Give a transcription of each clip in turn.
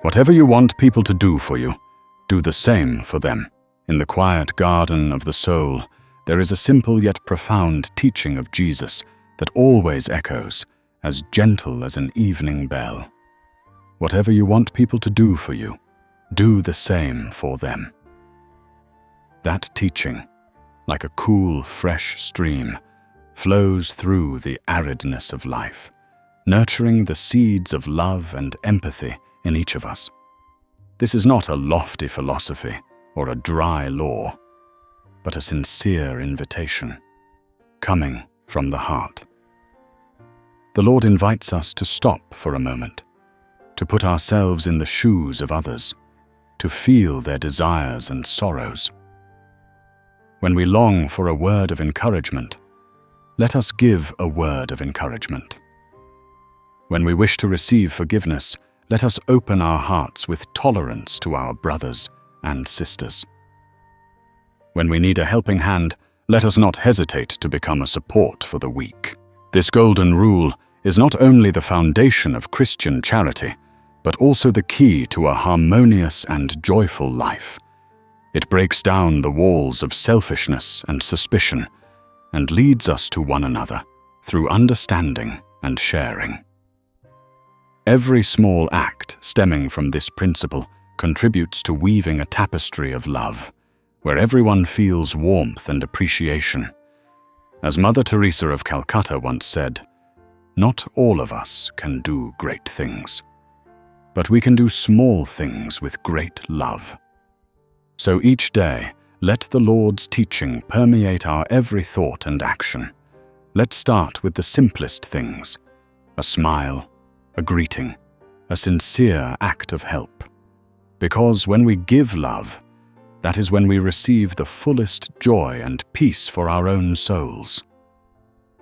Whatever you want people to do for you, do the same for them. In the quiet garden of the soul, there is a simple yet profound teaching of Jesus that always echoes, as gentle as an evening bell. Whatever you want people to do for you, do the same for them. That teaching, like a cool, fresh stream, flows through the aridness of life, nurturing the seeds of love and empathy in each of us. This is not a lofty philosophy or a dry law, but a sincere invitation, coming from the heart. The Lord invites us to stop for a moment, to put ourselves in the shoes of others, to feel their desires and sorrows. When we long for a word of encouragement, let us give a word of encouragement. When we wish to receive forgiveness, let us open our hearts with tolerance to our brothers and sisters. When we need a helping hand, let us not hesitate to become a support for the weak. This golden rule is not only the foundation of Christian charity, but also the key to a harmonious and joyful life. It breaks down the walls of selfishness and suspicion and leads us to one another through understanding and sharing. Every small act stemming from this principle contributes to weaving a tapestry of love, where everyone feels warmth and appreciation. As Mother Teresa of Calcutta once said, "Not all of us can do great things, but we can do small things with great love." So each day, let the Lord's teaching permeate our every thought and action. Let's start with the simplest things: a smile, a greeting, a sincere act of help. Because when we give love, that is when we receive the fullest joy and peace for our own souls.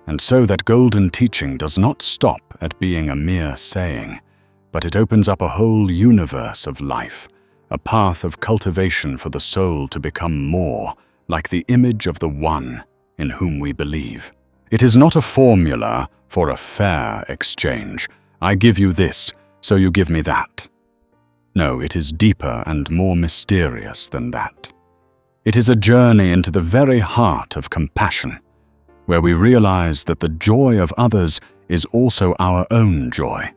And so that golden teaching does not stop at being a mere saying, but it opens up a whole universe of life, a path of cultivation for the soul to become more like the image of the One in whom we believe. It is not a formula for a fair exchange. I give you this, so you give me that. No, it is deeper and more mysterious than that. It is a journey into the very heart of compassion, where we realize that the joy of others is also our own joy,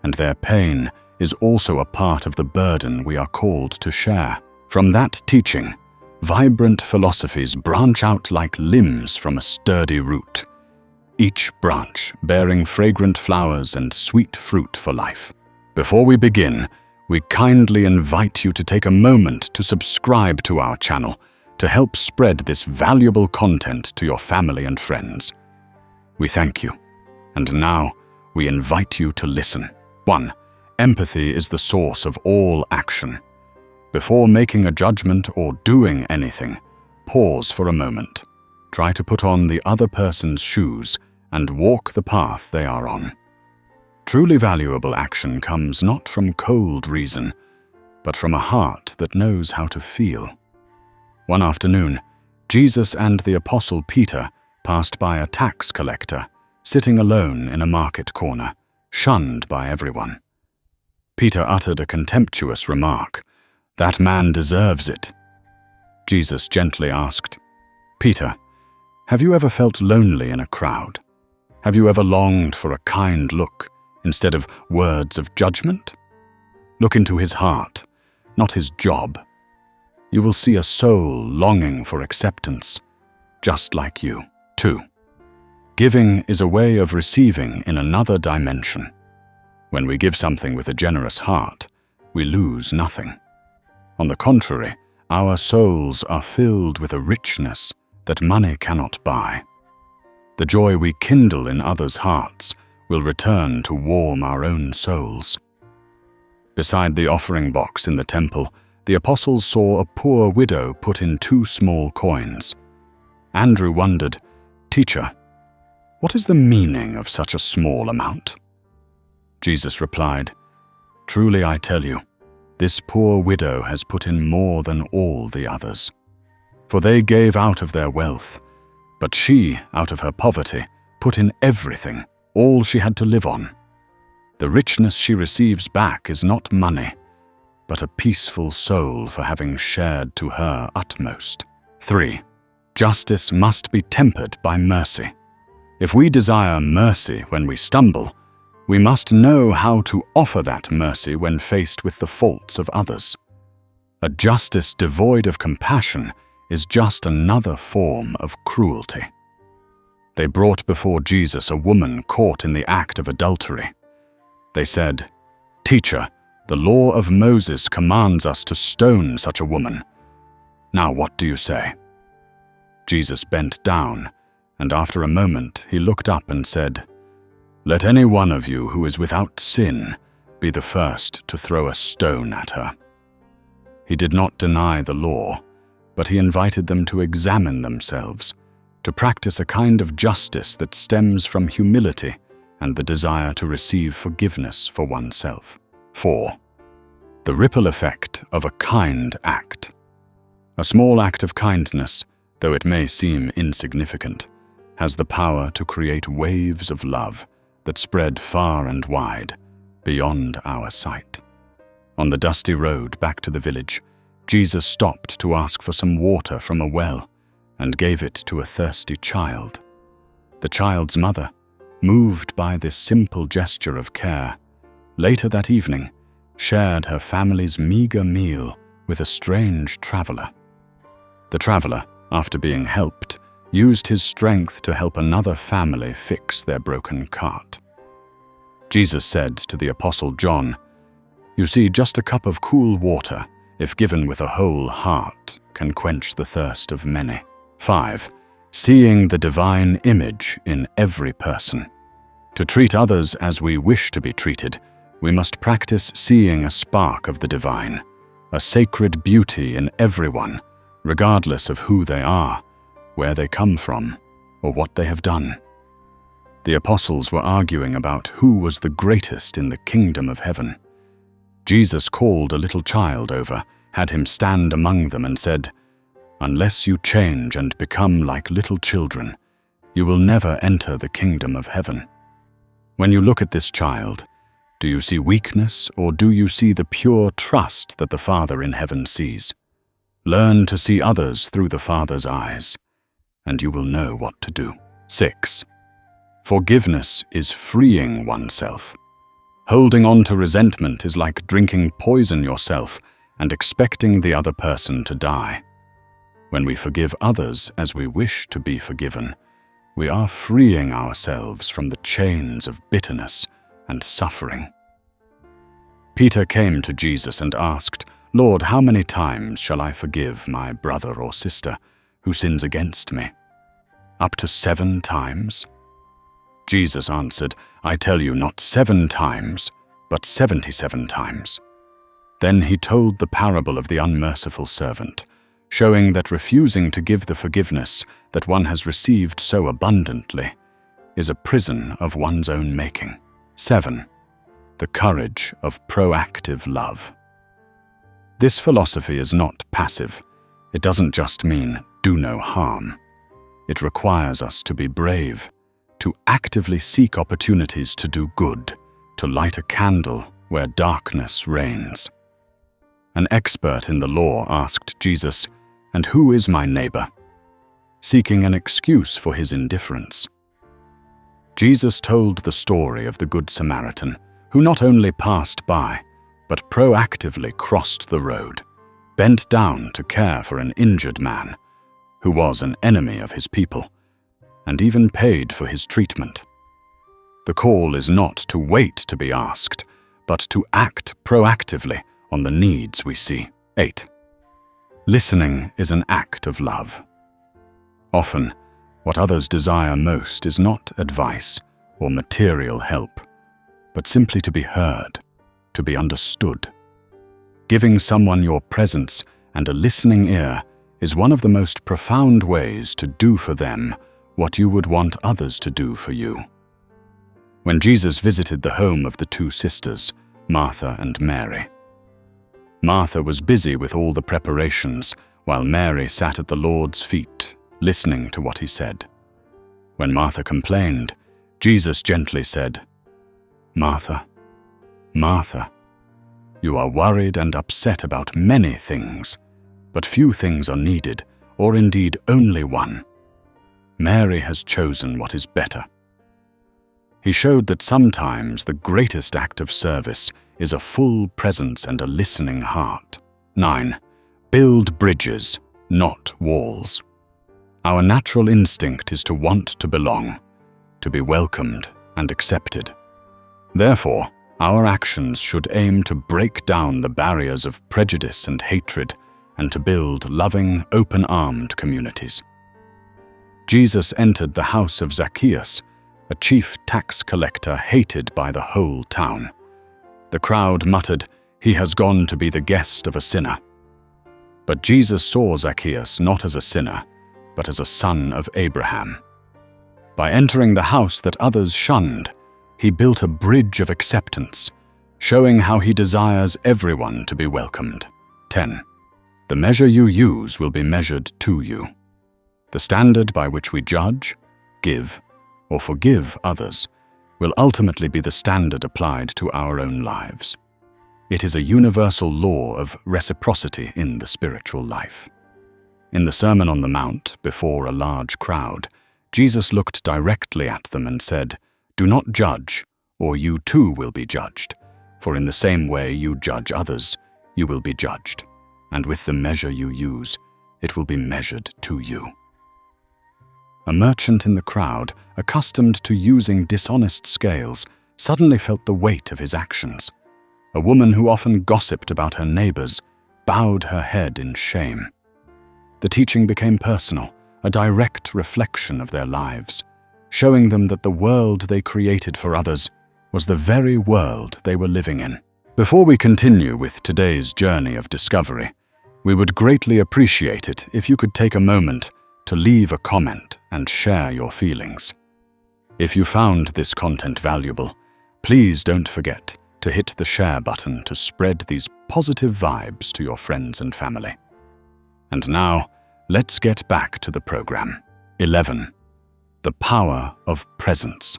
and their pain is also a part of the burden we are called to share. From that teaching, vibrant philosophies branch out like limbs from a sturdy root, each branch bearing fragrant flowers and sweet fruit for life. Before we begin, we kindly invite you to take a moment to subscribe to our channel to help spread this valuable content to your family and friends. We thank you. And now, we invite you to listen. 1. Empathy is the source of all action. Before making a judgment or doing anything, pause for a moment. Try to put on the other person's shoes and walk the path they are on. Truly valuable action comes not from cold reason, but from a heart that knows how to feel. One afternoon, Jesus and the Apostle Peter passed by a tax collector, sitting alone in a market corner, shunned by everyone. Peter uttered a contemptuous remark. "That man deserves it." Jesus gently asked, "Peter, have you ever felt lonely in a crowd? Have you ever longed for a kind look instead of words of judgment? Look into his heart, not his job. You will see a soul longing for acceptance, just like you." 2. Giving is a way of receiving in another dimension. When we give something with a generous heart, we lose nothing. On the contrary, our souls are filled with a richness that money cannot buy. The joy we kindle in others' hearts will return to warm our own souls. Beside the offering box in the temple, the apostles saw a poor widow put in 2 small coins. Andrew wondered, "Teacher, what is the meaning of such a small amount?" Jesus replied, "Truly I tell you, this poor widow has put in more than all the others. For they gave out of their wealth, but she, out of her poverty, put in everything, all she had to live on. The richness she receives back is not money, but a peaceful soul for having shared to her utmost. 3. Justice must be tempered by mercy. If we desire mercy when we stumble, we must know how to offer that mercy when faced with the faults of others. A justice devoid of compassion is just another form of cruelty. They brought before Jesus a woman caught in the act of adultery. They said, "Teacher, the law of Moses commands us to stone such a woman. Now what do you say?" Jesus bent down, and after a moment he looked up and said, "Let any one of you who is without sin be the first to throw a stone at her." He did not deny the law, but he invited them to examine themselves, to practice a kind of justice that stems from humility and the desire to receive forgiveness for oneself. 4. The ripple effect of a kind act. A small act of kindness, though it may seem insignificant, has the power to create waves of love that spread far and wide, beyond our sight. On the dusty road back to the village, Jesus stopped to ask for some water from a well and gave it to a thirsty child. The child's mother, moved by this simple gesture of care, later that evening shared her family's meager meal with a strange traveler. The traveler, after being helped, used his strength to help another family fix their broken cart. Jesus said to the Apostle John, "You see, just a cup of cool water, if given with a whole heart, can quench the thirst of many." 5. Seeing the divine image in every person. To treat others as we wish to be treated, we must practice seeing a spark of the divine, a sacred beauty in everyone, regardless of who they are, where they come from, or what they have done. The apostles were arguing about who was the greatest in the kingdom of heaven. Jesus called a little child over, had him stand among them and said, "Unless you change and become like little children, you will never enter the kingdom of heaven." When you look at this child, do you see weakness or do you see the pure trust that the Father in heaven sees? Learn to see others through the Father's eyes, and you will know what to do. 6. Forgiveness is freeing oneself. Holding on to resentment is like drinking poison yourself and expecting the other person to die. When we forgive others as we wish to be forgiven, we are freeing ourselves from the chains of bitterness and suffering. Peter came to Jesus and asked, "Lord, how many times shall I forgive my brother or sister who sins against me? Up to 7 times?" Jesus answered, "I tell you, not 7 times, but 77 times." Then he told the parable of the unmerciful servant, showing that refusing to give the forgiveness that one has received so abundantly is a prison of one's own making. 7. The courage of proactive love. This philosophy is not passive. It doesn't just mean do no harm. It requires us to be brave, to actively seek opportunities to do good, to light a candle where darkness reigns. An expert in the law asked Jesus, "And who is my neighbor?" seeking an excuse for his indifference. Jesus told the story of the Good Samaritan, who not only passed by, but proactively crossed the road, bent down to care for an injured man, who was an enemy of his people, and even paid for his treatment. The call is not to wait to be asked, but to act proactively on the needs we see. 8. Listening is an act of love. Often, what others desire most is not advice or material help, but simply to be heard, to be understood. Giving someone your presence and a listening ear is one of the most profound ways to do for them what you would want others to do for you. When Jesus visited the home of the 2 sisters, Martha and Mary, Martha was busy with all the preparations, while Mary sat at the Lord's feet, listening to what he said. When Martha complained, Jesus gently said, "Martha, Martha, You are worried and upset about many things, but few things are needed, or indeed only one. Mary has chosen what is better. He showed that sometimes the greatest act of service is a full presence and a listening heart. 9. Build bridges, not walls. Our natural instinct is to want to belong, to be welcomed and accepted. Therefore, our actions should aim to break down the barriers of prejudice and hatred and to build loving, open-armed communities. Jesus entered the house of Zacchaeus, a chief tax collector hated by the whole town. The crowd muttered, "He has gone to be the guest of a sinner." But Jesus saw Zacchaeus not as a sinner, but as a son of Abraham. By entering the house that others shunned, he built a bridge of acceptance, showing how he desires everyone to be welcomed. 10. The measure you use will be measured to you. The standard by which we judge, give, or forgive others will ultimately be the standard applied to our own lives. It is a universal law of reciprocity in the spiritual life. In the Sermon on the Mount, before a large crowd, Jesus looked directly at them and said, "Do not judge, or you too will be judged. For in the same way you judge others, you will be judged. And with the measure you use, it will be measured to you." A merchant in the crowd, accustomed to using dishonest scales, suddenly felt the weight of his actions. A woman who often gossiped about her neighbors bowed her head in shame. The teaching became personal, a direct reflection of their lives, showing them that the world they created for others was the very world they were living in. Before we continue with today's journey of discovery, we would greatly appreciate it if you could take a moment to leave a comment and share your feelings. If you found this content valuable, please don't forget to hit the share button to spread these positive vibes to your friends and family. And now, let's get back to the program. 11. The power of presence.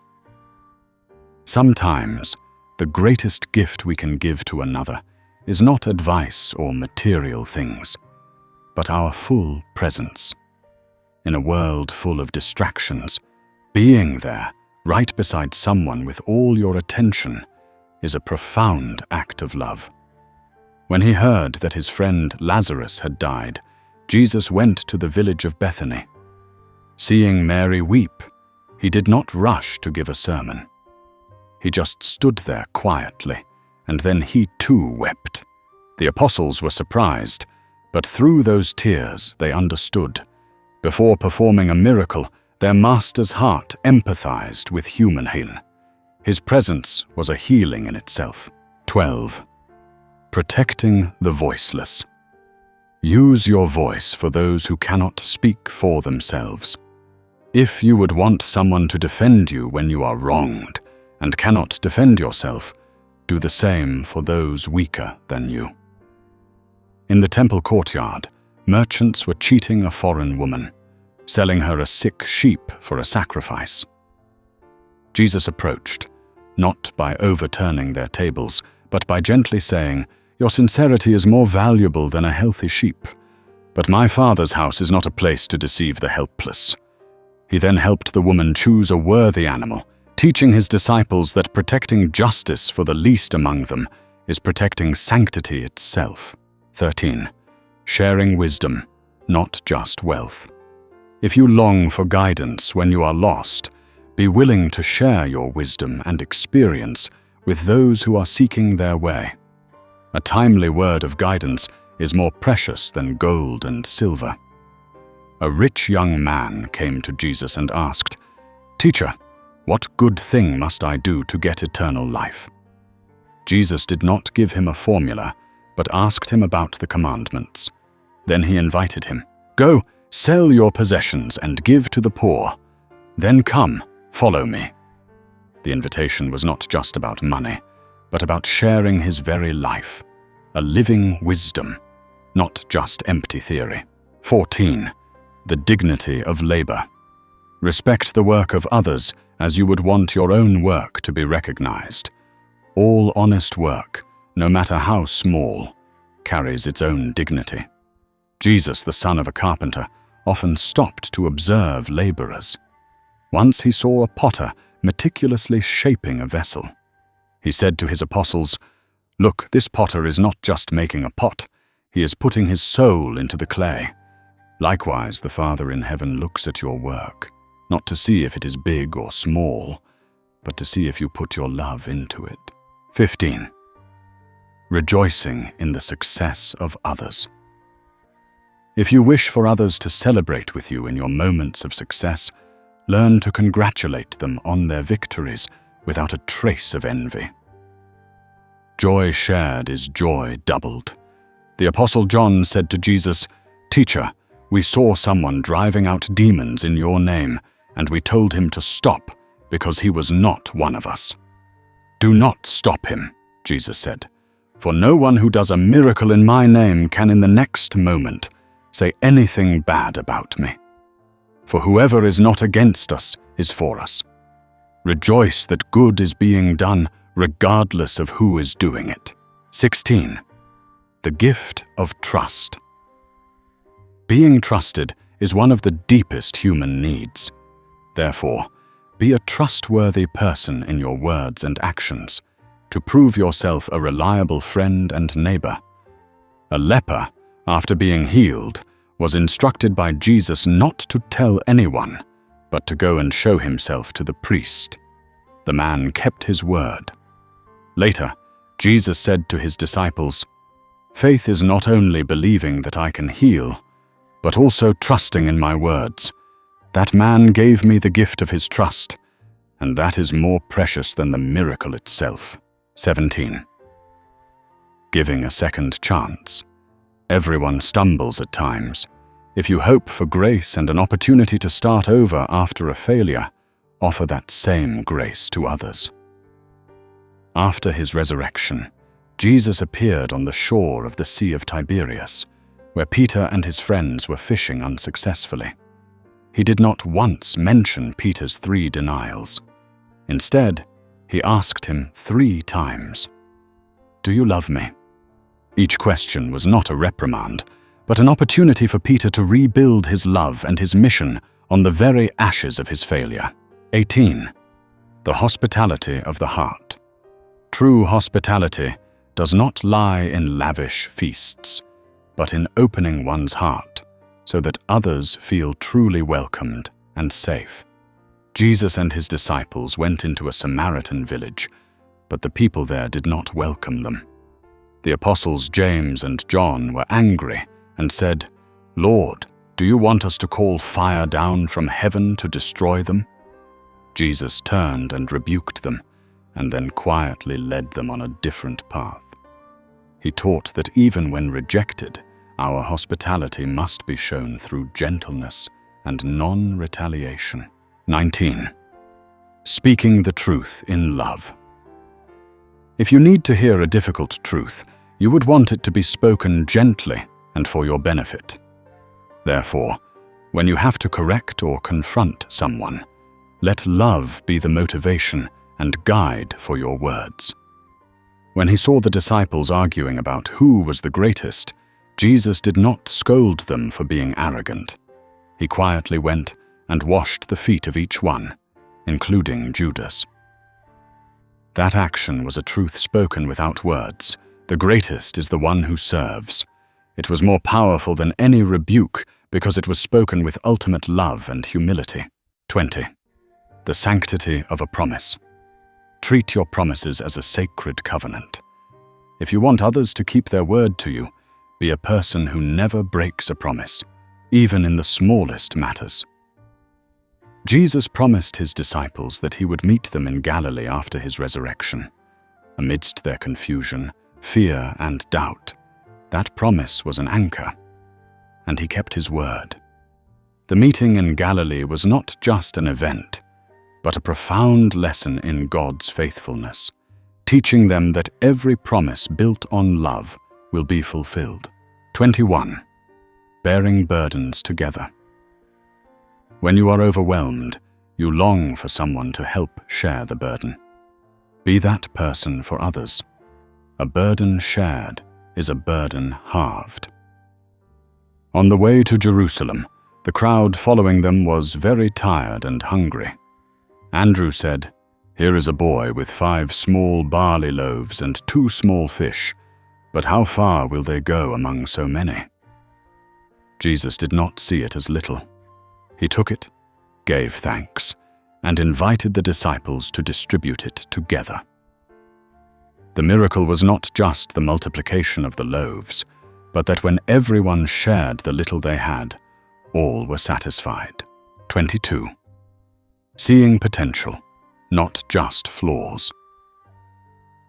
Sometimes, the greatest gift we can give to another is not advice or material things, but our full presence. In a world full of distractions, being there, right beside someone with all your attention, is a profound act of love. When he heard that his friend Lazarus had died, Jesus went to the village of Bethany. Seeing Mary weep, he did not rush to give a sermon. He just stood there quietly, and then he too wept. The apostles were surprised, but through those tears they understood. Before performing a miracle, their master's heart empathized with human pain. His presence was a healing in itself. 12. Protecting the voiceless. Use your voice for those who cannot speak for themselves. If you would want someone to defend you when you are wronged and cannot defend yourself, do the same for those weaker than you. In the temple courtyard, merchants were cheating a foreign woman, selling her a sick sheep for a sacrifice. Jesus approached, not by overturning their tables, but by gently saying, "Your sincerity is more valuable than a healthy sheep. But my Father's house is not a place to deceive the helpless." He then helped the woman choose a worthy animal, teaching his disciples that protecting justice for the least among them is protecting sanctity itself. 13. Sharing wisdom, not just wealth. If you long for guidance when you are lost, be willing to share your wisdom and experience with those who are seeking their way. A timely word of guidance is more precious than gold and silver. A rich young man came to Jesus and asked, "Teacher, what good thing must I do to get eternal life?" Jesus did not give him a formula, but asked him about the commandments. Then he invited him, "Go, sell your possessions and give to the poor. Then come, follow me." The invitation was not just about money, but about sharing his very life, a living wisdom, not just empty theory. 14. The dignity of labor. Respect the work of others as you would want your own work to be recognized. All honest work, no matter how small, carries its own dignity. Jesus, the son of a carpenter, often stopped to observe laborers. Once he saw a potter meticulously shaping a vessel. He said to his apostles, "Look, this potter is not just making a pot, he is putting his soul into the clay. Likewise, the Father in heaven looks at your work, not to see if it is big or small, but to see if you put your love into it." 15. Rejoicing in the success of others. If you wish for others to celebrate with you in your moments of success, learn to congratulate them on their victories without a trace of envy. Joy shared is joy doubled. The Apostle John said to Jesus, "Teacher, we saw someone driving out demons in your name, and we told him to stop because he was not one of us." "Do not stop him," Jesus said, "for no one who does a miracle in my name can in the next moment say anything bad about me. For whoever is not against us is for us. Rejoice that good is being done regardless of who is doing it." 16. The gift of trust. Being trusted is one of the deepest human needs. Therefore, be a trustworthy person in your words and actions, to prove yourself a reliable friend and neighbor. A leper, after being healed, was instructed by Jesus not to tell anyone, but to go and show himself to the priest. The man kept his word. Later, Jesus said to his disciples, "Faith is not only believing that I can heal, but also trusting in my words. That man gave me the gift of his trust, and that is more precious than the miracle itself." 17. Giving a second chance. Everyone stumbles at times. If you hope for grace and an opportunity to start over after a failure, offer that same grace to others. After his resurrection, Jesus appeared on the shore of the Sea of Tiberias, where Peter and his friends were fishing unsuccessfully. He did not once mention Peter's 3 denials. Instead, he asked him 3 times, "Do you love me?" Each question was not a reprimand, but an opportunity for Peter to rebuild his love and his mission on the very ashes of his failure. 18. The hospitality of the heart. True hospitality does not lie in lavish feasts, but in opening one's heart so that others feel truly welcomed and safe. Jesus and his disciples went into a Samaritan village, but the people there did not welcome them. The apostles James and John were angry and said, "Lord, do you want us to call fire down from heaven to destroy them?" Jesus turned and rebuked them, and then quietly led them on a different path. He taught that even when rejected, our hospitality must be shown through gentleness and non-retaliation. 19. Speaking the truth in love. If you need to hear a difficult truth, you would want it to be spoken gently and for your benefit. Therefore, when you have to correct or confront someone, let love be the motivation and guide for your words. When he saw the disciples arguing about who was the greatest, Jesus did not scold them for being arrogant. He quietly went and washed the feet of each one, including Judas. That action was a truth spoken without words. The greatest is the one who serves. It was more powerful than any rebuke because it was spoken with ultimate love and humility. 20. The sanctity of a promise. Treat your promises as a sacred covenant. If you want others to keep their word to you, be a person who never breaks a promise, even in the smallest matters. Jesus promised his disciples that he would meet them in Galilee after his resurrection. Amidst their confusion, fear, and doubt, that promise was an anchor, and he kept his word. The meeting in Galilee was not just an event, but a profound lesson in God's faithfulness, teaching them that every promise built on love will be fulfilled. 21. Bearing burdens together. When you are overwhelmed, you long for someone to help share the burden. Be that person for others. A burden shared is a burden halved. On the way to Jerusalem, the crowd following them was very tired and hungry. Andrew said, "Here is a boy with 5 small barley loaves and 2 small fish, but how far will they go among so many?" Jesus did not see it as little. He took it, gave thanks, and invited the disciples to distribute it together. The miracle was not just the multiplication of the loaves, but that when everyone shared the little they had, all were satisfied. 22. Seeing potential, not just flaws.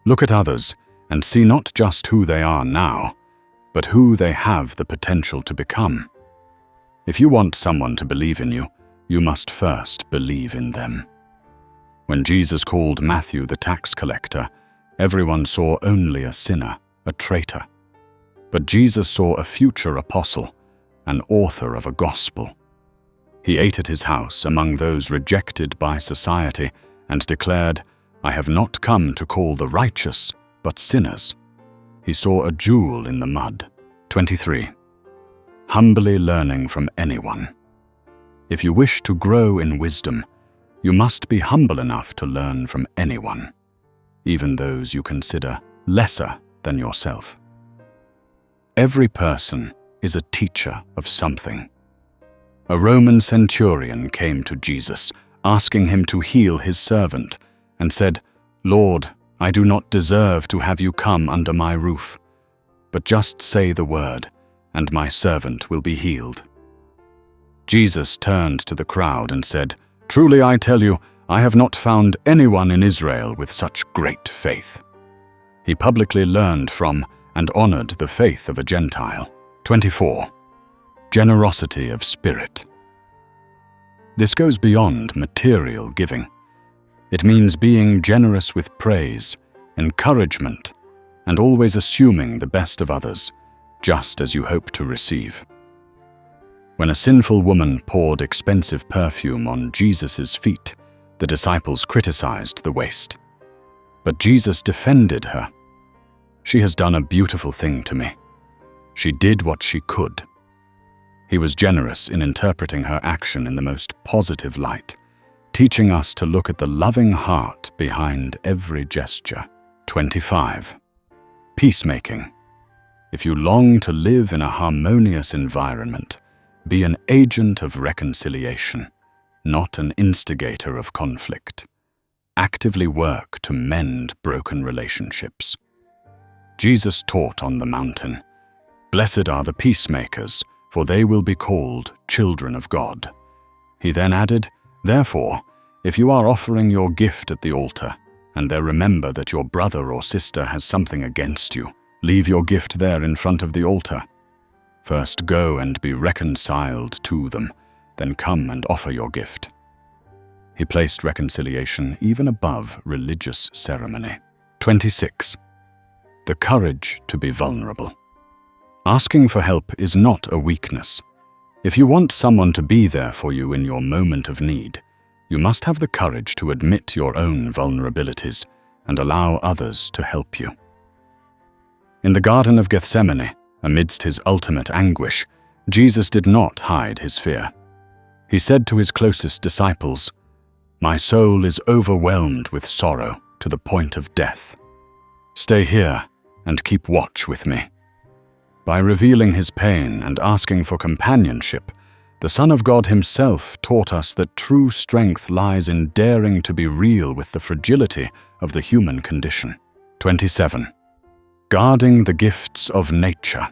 Look at others and see not just who they are now, but who they have the potential to become. If you want someone to believe in you, you must first believe in them. When Jesus called Matthew the tax collector, everyone saw only a sinner, a traitor. But Jesus saw a future apostle, an author of a gospel. He ate at his house among those rejected by society and declared, "I have not come to call the righteous, but sinners." He saw a jewel in the mud. 23. Humbly learning from anyone. If you wish to grow in wisdom, you must be humble enough to learn from anyone, even those you consider lesser than yourself. Every person is a teacher of something. A Roman centurion came to Jesus, asking him to heal his servant, and said, "Lord, I do not deserve to have you come under my roof, but just say the word, and my servant will be healed." Jesus turned to the crowd and said, "Truly I tell you, I have not found anyone in Israel with such great faith." He publicly learned from and honored the faith of a Gentile. 24. Generosity of spirit. This goes beyond material giving. It means being generous with praise, encouragement, and always assuming the best of others, just as you hope to receive. When a sinful woman poured expensive perfume on Jesus' feet, the disciples criticized the waste. But Jesus defended her. "She has done a beautiful thing to me. She did what she could." He was generous in interpreting her action in the most positive light, teaching us to look at the loving heart behind every gesture. 25. Peacemaking. If you long to live in a harmonious environment, be an agent of reconciliation, not an instigator of conflict. Actively work to mend broken relationships. Jesus taught on the mountain, "Blessed are the peacemakers, for they will be called children of God." He then added, "Therefore, if you are offering your gift at the altar, and there remember that your brother or sister has something against you, leave your gift there in front of the altar. First go and be reconciled to them, then come and offer your gift." He placed reconciliation even above religious ceremony. 26. The courage to be vulnerable. Asking for help is not a weakness. If you want someone to be there for you in your moment of need, you must have the courage to admit your own vulnerabilities and allow others to help you. In the Garden of Gethsemane, amidst his ultimate anguish, Jesus did not hide his fear. He said to his closest disciples, "My soul is overwhelmed with sorrow to the point of death. Stay here and keep watch with me." By revealing his pain and asking for companionship, the Son of God himself taught us that true strength lies in daring to be real with the fragility of the human condition. 27. Guarding the gifts of nature.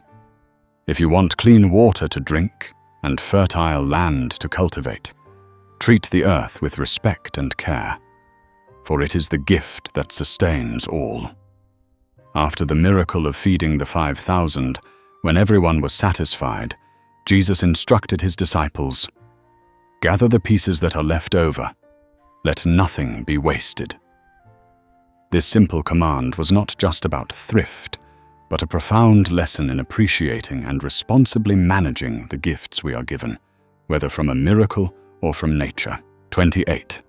If you want clean water to drink and fertile land to cultivate, treat the earth with respect and care, for it is the gift that sustains all. After the miracle of feeding the 5,000, when everyone was satisfied, Jesus instructed his disciples, "Gather the pieces that are left over. Let nothing be wasted." This simple command was not just about thrift, but a profound lesson in appreciating and responsibly managing the gifts we are given, whether from a miracle or from nature. 28.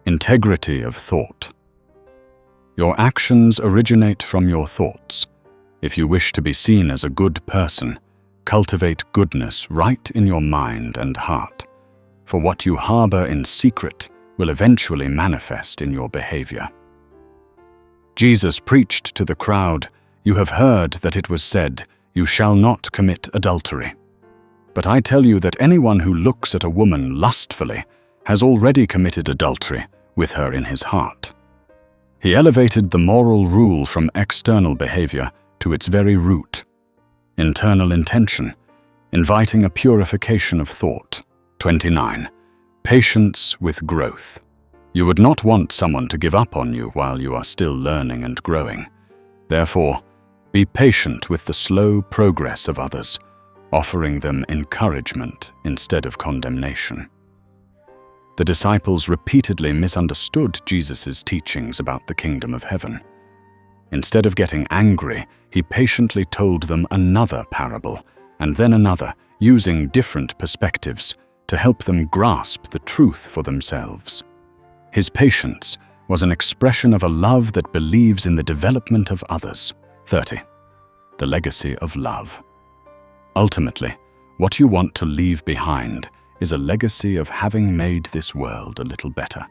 Integrity of thought. Your actions originate from your thoughts. If you wish to be seen as a good person, cultivate goodness right in your mind and heart, for what you harbor in secret will eventually manifest in your behavior. Jesus preached to the crowd, "You have heard that it was said, 'You shall not commit adultery.' But I tell you that anyone who looks at a woman lustfully has already committed adultery with her in his heart." He elevated the moral rule from external behavior to its very root, internal intention, inviting a purification of thought. 29. Patience with growth. You would not want someone to give up on you while you are still learning and growing. Therefore, be patient with the slow progress of others, offering them encouragement instead of condemnation. The disciples repeatedly misunderstood Jesus' teachings about the kingdom of heaven. Instead of getting angry, he patiently told them another parable, and then another, using different perspectives to help them grasp the truth for themselves. His patience was an expression of a love that believes in the development of others. 30. The legacy of love. Ultimately, what you want to leave behind is a legacy of having made this world a little better.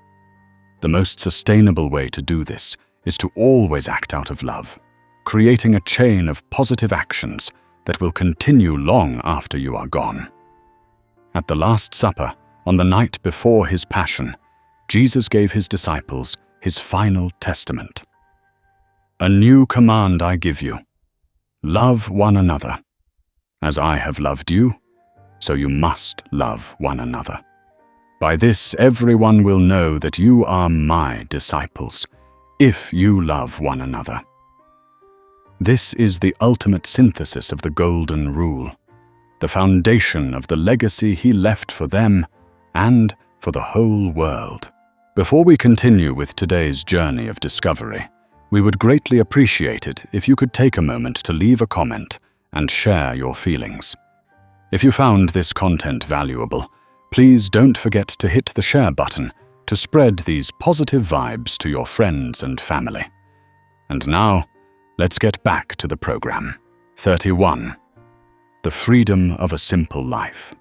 The most sustainable way to do this is to always act out of love, creating a chain of positive actions that will continue long after you are gone. At the Last Supper, on the night before his passion, Jesus gave his disciples his final testament. "A new command I give you. Love one another. As I have loved you, so you must love one another. By this everyone will know that you are my disciples, if you love one another." This is the ultimate synthesis of the Golden Rule, the foundation of the legacy he left for them and for the whole world. Before we continue with today's journey of discovery, we would greatly appreciate it if you could take a moment to leave a comment and share your feelings. If you found this content valuable, please don't forget to hit the share button to spread these positive vibes to your friends and family. And now, let's get back to the program. 31. The freedom of a simple life.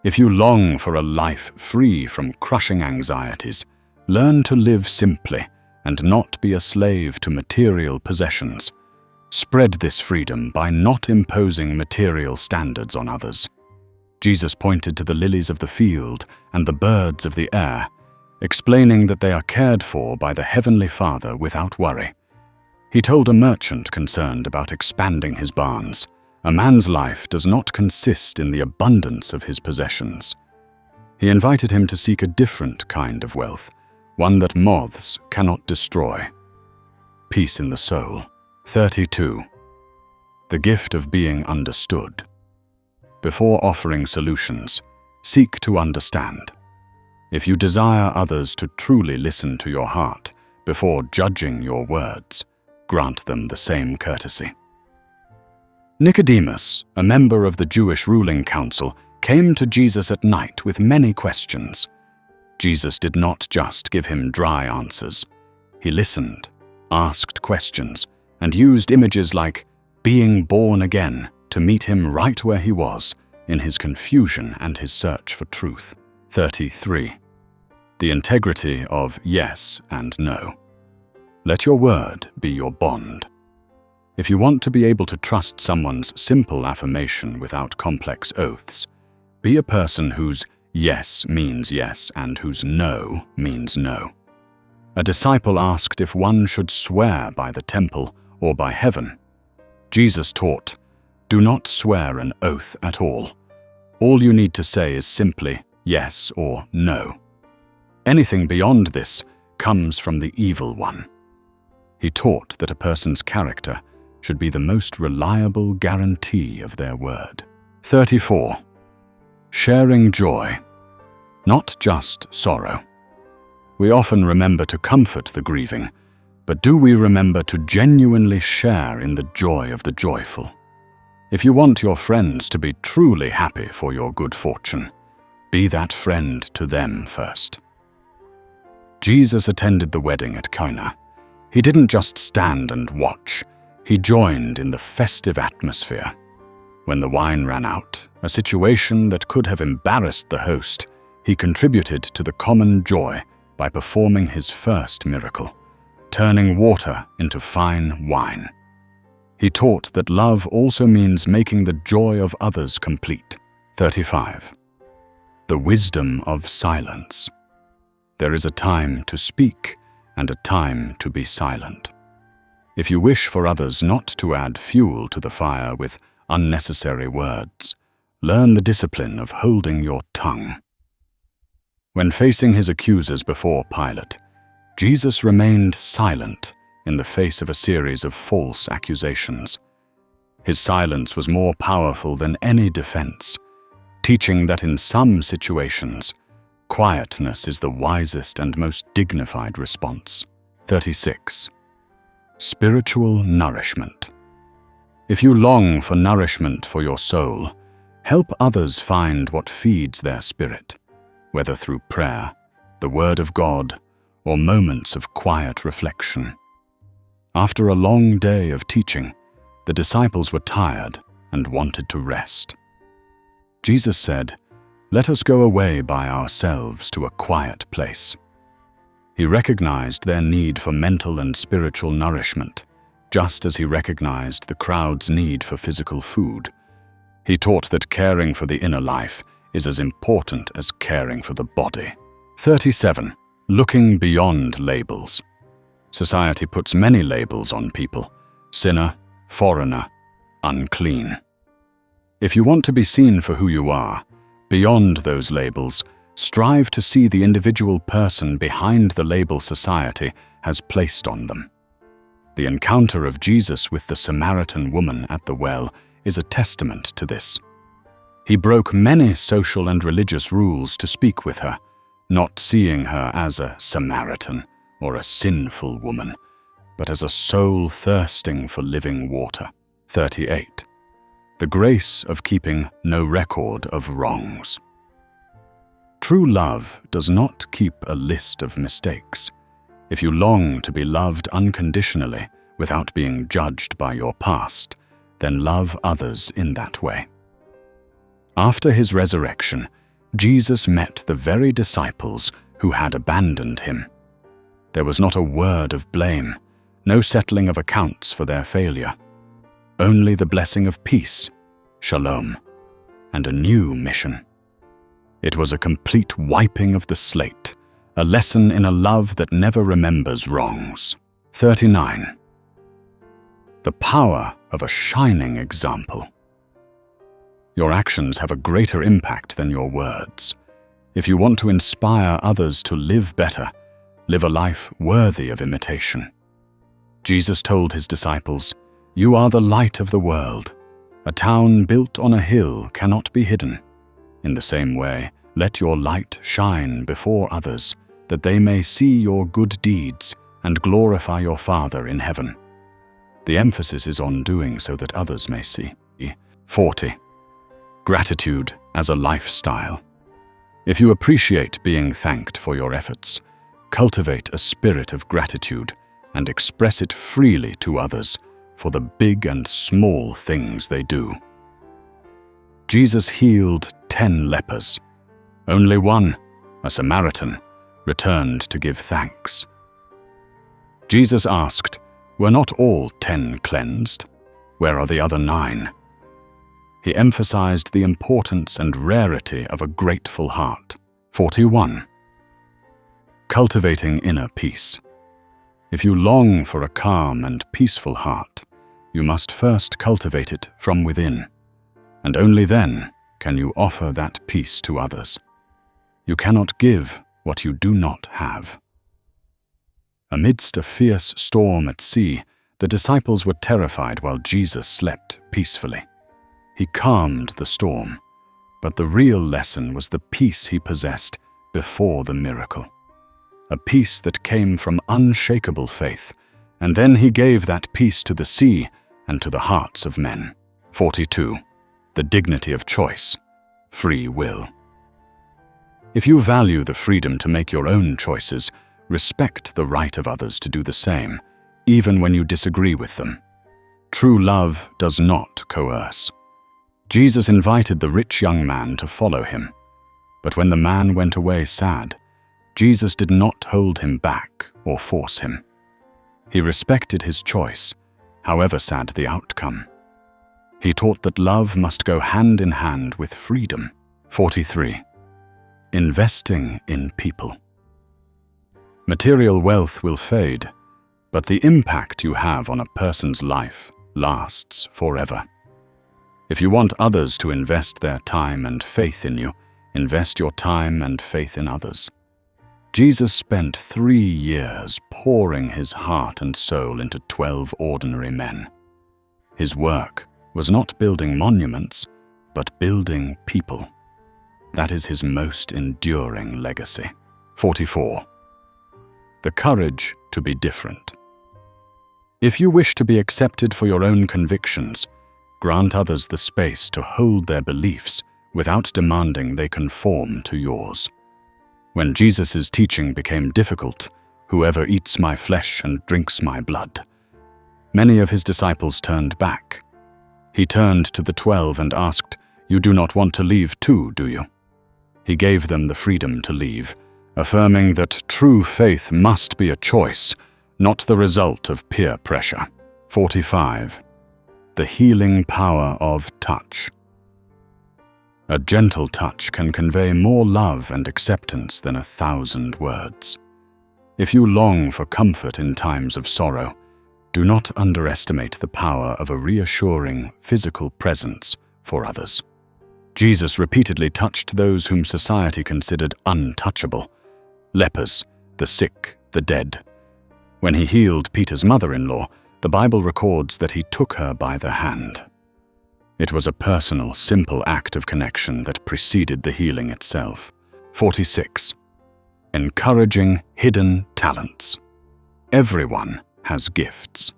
If you long for a life free from crushing anxieties, learn to live simply and not be a slave to material possessions. Spread this freedom by not imposing material standards on others. Jesus pointed to the lilies of the field and the birds of the air, explaining that they are cared for by the Heavenly Father without worry. He told a merchant concerned about expanding his barns, "A man's life does not consist in the abundance of his possessions." He invited him to seek a different kind of wealth, one that moths cannot destroy. Peace in the soul. 32. The gift of being understood. Before offering solutions, seek to understand. If you desire others to truly listen to your heart before judging your words, grant them the same courtesy. Nicodemus, a member of the Jewish ruling council, came to Jesus at night with many questions. Jesus did not just give him dry answers. He listened, asked questions, and used images like being born again to meet him right where he was in his confusion and his search for truth. 33. The integrity of yes and no. Let your word be your bond. If you want to be able to trust someone's simple affirmation without complex oaths, be a person whose yes means yes and whose no means no. A disciple asked if one should swear by the temple or by heaven. Jesus taught, "Do not swear an oath at all. All you need to say is simply yes or no. Anything beyond this comes from the evil one." He taught that a person's character should be the most reliable guarantee of their word. 34. Sharing joy, not just sorrow. We often remember to comfort the grieving, but do we remember to genuinely share in the joy of the joyful? If you want your friends to be truly happy for your good fortune, be that friend to them first. Jesus attended the wedding at Cana. He didn't just stand and watch, he joined in the festive atmosphere. When the wine ran out, a situation that could have embarrassed the host, he contributed to the common joy by performing his first miracle, turning water into fine wine. He taught that love also means making the joy of others complete. 35. The wisdom of silence. There is a time to speak and a time to be silent. If you wish for others not to add fuel to the fire with unnecessary words, learn the discipline of holding your tongue. When facing his accusers before Pilate, Jesus remained silent in the face of a series of false accusations. His silence was more powerful than any defense, teaching that in some situations, quietness is the wisest and most dignified response. 36. Spiritual nourishment. If you long for nourishment for your soul, help others find what feeds their spirit, whether through prayer, the Word of God, or moments of quiet reflection. After a long day of teaching, the disciples were tired and wanted to rest. Jesus said, "Let us go away by ourselves to a quiet place." He recognized their need for mental and spiritual nourishment, just as he recognized the crowd's need for physical food. He taught that caring for the inner life is as important as caring for the body. 37. Looking beyond labels. Society puts many labels on people: sinner, foreigner, unclean. If you want to be seen for who you are, beyond those labels, strive to see the individual person behind the label society has placed on them. The encounter of Jesus with the Samaritan woman at the well is a testament to this. He broke many social and religious rules to speak with her, not seeing her as a Samaritan or a sinful woman, but as a soul thirsting for living water. 38. The grace of keeping no record of wrongs. True love does not keep a list of mistakes. If you long to be loved unconditionally without being judged by your past, then love others in that way. After his resurrection, Jesus met the very disciples who had abandoned him. There was not a word of blame, no settling of accounts for their failure. Only the blessing of peace, shalom, and a new mission. It was a complete wiping of the slate, a lesson in a love that never remembers wrongs. 39. The power of a shining example. Your actions have a greater impact than your words. If you want to inspire others to live better, live a life worthy of imitation. Jesus told his disciples, "You are the light of the world. A town built on a hill cannot be hidden. In the same way, let your light shine before others, that they may see your good deeds and glorify your Father in heaven." The emphasis is on doing so that others may see. 40. Gratitude as a lifestyle. If you appreciate being thanked for your efforts, cultivate a spirit of gratitude and express it freely to others for the big and small things they do. Jesus healed 10 lepers. Only one, a Samaritan, returned to give thanks. Jesus asked, "Were not all 10 cleansed? Where are the other 9? He emphasized the importance and rarity of a grateful heart. 41. Cultivating inner peace. If you long for a calm and peaceful heart, you must first cultivate it from within, and only then can you offer that peace to others. You cannot give what you do not have. Amidst a fierce storm at sea, the disciples were terrified while Jesus slept peacefully. He calmed the storm, but the real lesson was the peace he possessed before the miracle. A peace that came from unshakable faith, and then he gave that peace to the sea and to the hearts of men. 42. The dignity of choice, free will. If you value the freedom to make your own choices, respect the right of others to do the same, even when you disagree with them. True love does not coerce. Jesus invited the rich young man to follow him, but when the man went away sad, Jesus did not hold him back or force him. He respected his choice, however sad the outcome. He taught that love must go hand in hand with freedom. 43. Investing in people. Material wealth will fade, but the impact you have on a person's life lasts forever. If you want others to invest their time and faith in you, invest your time and faith in others. Jesus spent 3 years pouring his heart and soul into 12 ordinary men. His work was not building monuments, but building people. That is his most enduring legacy. 44. The courage to be different. If you wish to be accepted for your own convictions, grant others the space to hold their beliefs without demanding they conform to yours. When Jesus' teaching became difficult, "Whoever eats my flesh and drinks my blood," many of his disciples turned back. He turned to the 12 and asked, "You do not want to leave too, do you?" He gave them the freedom to leave, affirming that true faith must be a choice, not the result of peer pressure. 45. The healing power of touch. A gentle touch can convey more love and acceptance than 1,000 words. If you long for comfort in times of sorrow, do not underestimate the power of a reassuring physical presence for others. Jesus repeatedly touched those whom society considered untouchable: lepers, the sick, the dead. When he healed Peter's mother-in-law, the Bible records that he took her by the hand. It was a personal, simple act of connection that preceded the healing itself. 46. Encouraging hidden talents. Everyone has gifts.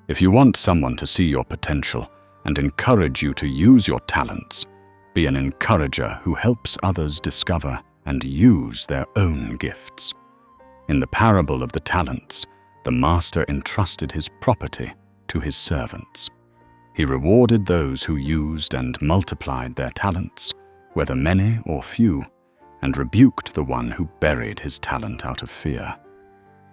If you want someone to see your potential and encourage you to use your talents, be an encourager who helps others discover and use their own gifts. In the parable of the talents, the master entrusted his property to his servants. He rewarded those who used and multiplied their talents, whether many or few, and rebuked the one who buried his talent out of fear.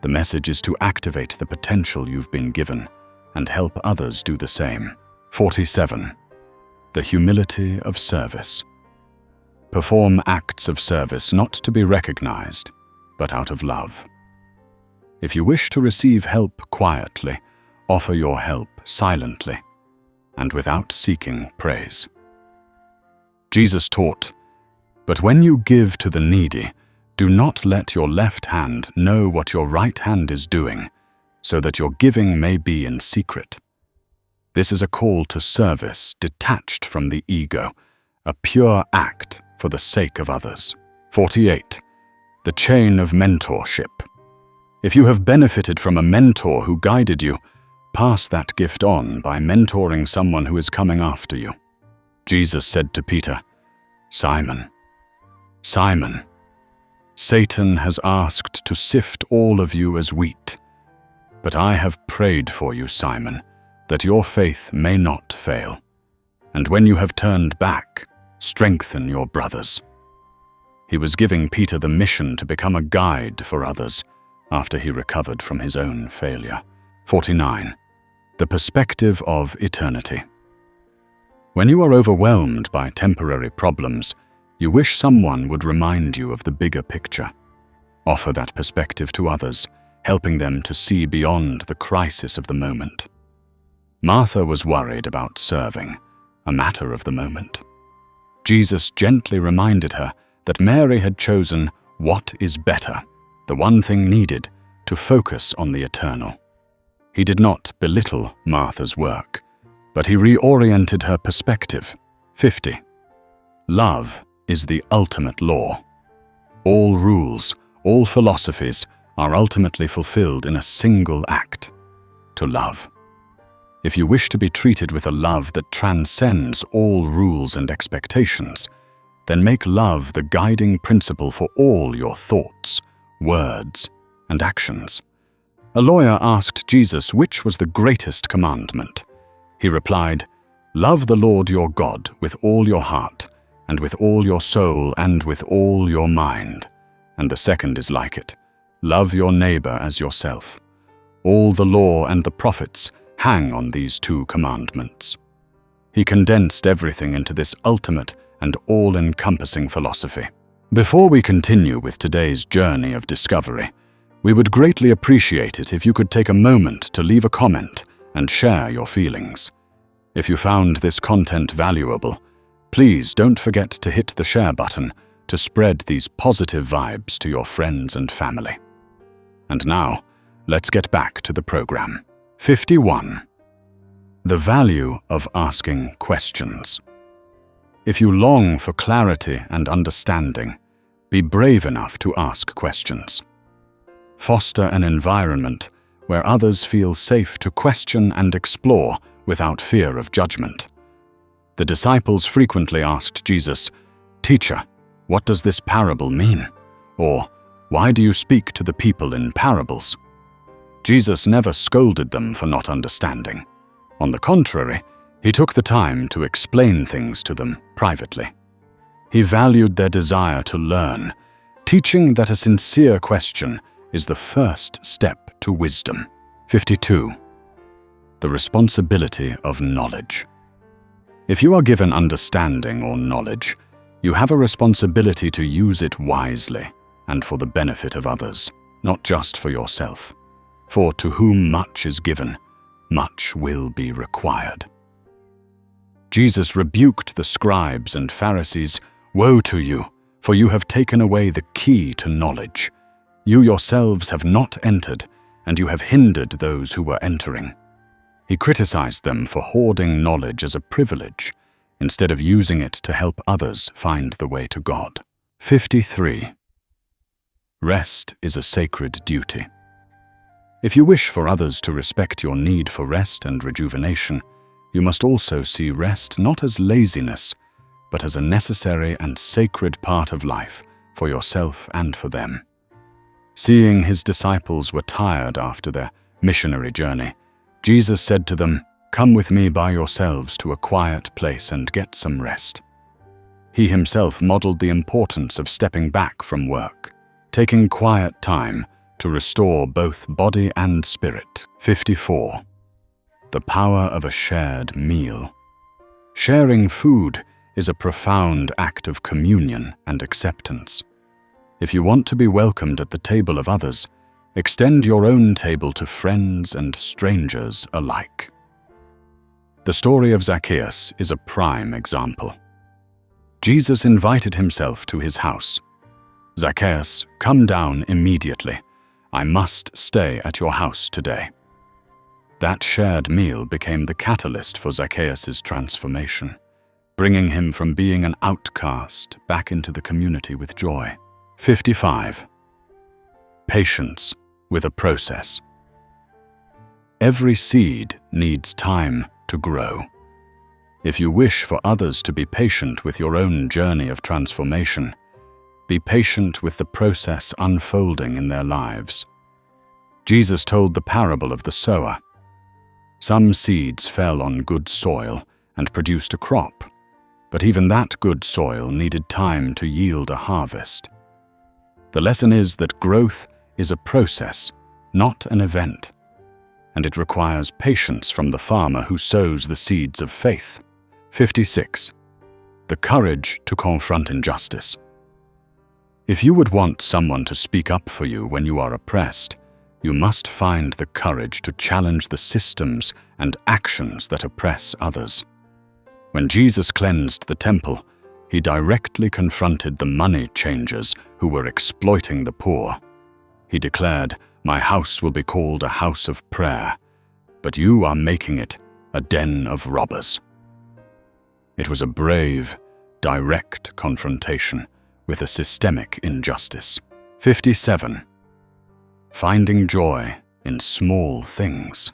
The message is to activate the potential you've been given and help others do the same. 47. The humility of service. Perform acts of service not to be recognized, but out of love. If you wish to receive help quietly, offer your help silently and without seeking praise. Jesus taught, "But when you give to the needy, do not let your left hand know what your right hand is doing, so that your giving may be in secret." This is a call to service detached from the ego, a pure act for the sake of others. 48. The chain of mentorship. If you have benefited from a mentor who guided you, pass that gift on by mentoring someone who is coming after you. Jesus said to Peter, "Simon, Simon, Satan has asked to sift all of you as wheat, but I have prayed for you, Simon, that your faith may not fail. And when you have turned back, strengthen your brothers." He was giving Peter the mission to become a guide for others after he recovered from his own failure. 49. The perspective of eternity. When you are overwhelmed by temporary problems, you wish someone would remind you of the bigger picture. Offer that perspective to others, helping them to see beyond the crisis of the moment. Martha was worried about serving, a matter of the moment. Jesus gently reminded her that Mary had chosen what is better, the one thing needed to focus on the eternal. He did not belittle Martha's work, but he reoriented her perspective. 50. Love is the ultimate law. All rules, all philosophies are ultimately fulfilled in a single act: to love. If you wish to be treated with a love that transcends all rules and expectations, then make love the guiding principle for all your thoughts, words, and actions. A lawyer asked Jesus which was the greatest commandment. He replied, "Love the Lord your God with all your heart, and with all your soul, and with all your mind. And the second is like it, love your neighbor as yourself. All the law and the prophets hang on these two commandments." He condensed everything into this ultimate and all-encompassing philosophy. Before we continue with today's journey of discovery, we would greatly appreciate it if you could take a moment to leave a comment and share your feelings. If you found this content valuable, please don't forget to hit the share button to spread these positive vibes to your friends and family. And now, let's get back to the program. 51. The value of asking questions. If you long for clarity and understanding, be brave enough to ask questions. Foster an environment where others feel safe to question and explore without fear of judgment. The disciples frequently asked Jesus, "Teacher, what does this parable mean?" Or, "Why do you speak to the people in parables?" Jesus never scolded them for not understanding. On the contrary, he took the time to explain things to them privately. He valued their desire to learn, teaching that a sincere question is the first step to wisdom. 52. The responsibility of knowledge. If you are given understanding or knowledge, you have a responsibility to use it wisely and for the benefit of others, not just for yourself. For to whom much is given, much will be required. Jesus rebuked the scribes and Pharisees, "Woe to you, for you have taken away the key to knowledge. You yourselves have not entered, and you have hindered those who were entering." He criticized them for hoarding knowledge as a privilege, instead of using it to help others find the way to God. 53. Rest is a sacred duty. If you wish for others to respect your need for rest and rejuvenation, you must also see rest not as laziness, but as a necessary and sacred part of life for yourself and for them. Seeing his disciples were tired after their missionary journey, Jesus said to them, "Come with me by yourselves to a quiet place and get some rest." He himself modeled the importance of stepping back from work, taking quiet time to restore both body and spirit. 54. The power of a shared meal. Sharing food is a profound act of communion and acceptance. If you want to be welcomed at the table of others, extend your own table to friends and strangers alike. The story of Zacchaeus is a prime example. Jesus invited himself to his house. "Zacchaeus, come down immediately. I must stay at your house today." That shared meal became the catalyst for Zacchaeus' transformation, bringing him from being an outcast back into the community with joy. 55. Patience with a process. Every seed needs time to grow. If you wish for others to be patient with your own journey of transformation, be patient with the process unfolding in their lives. Jesus told the parable of the sower. Some seeds fell on good soil and produced a crop, but even that good soil needed time to yield a harvest. The lesson is that growth is a process, not an event, and it requires patience from the farmer who sows the seeds of faith. 56. The courage to confront injustice. If you would want someone to speak up for you when you are oppressed, you must find the courage to challenge the systems and actions that oppress others. When Jesus cleansed the temple, he directly confronted the money changers who were exploiting the poor. He declared, "My house will be called a house of prayer, but you are making it a den of robbers." It was a brave, direct confrontation with a systemic injustice. 57. Finding joy in small things.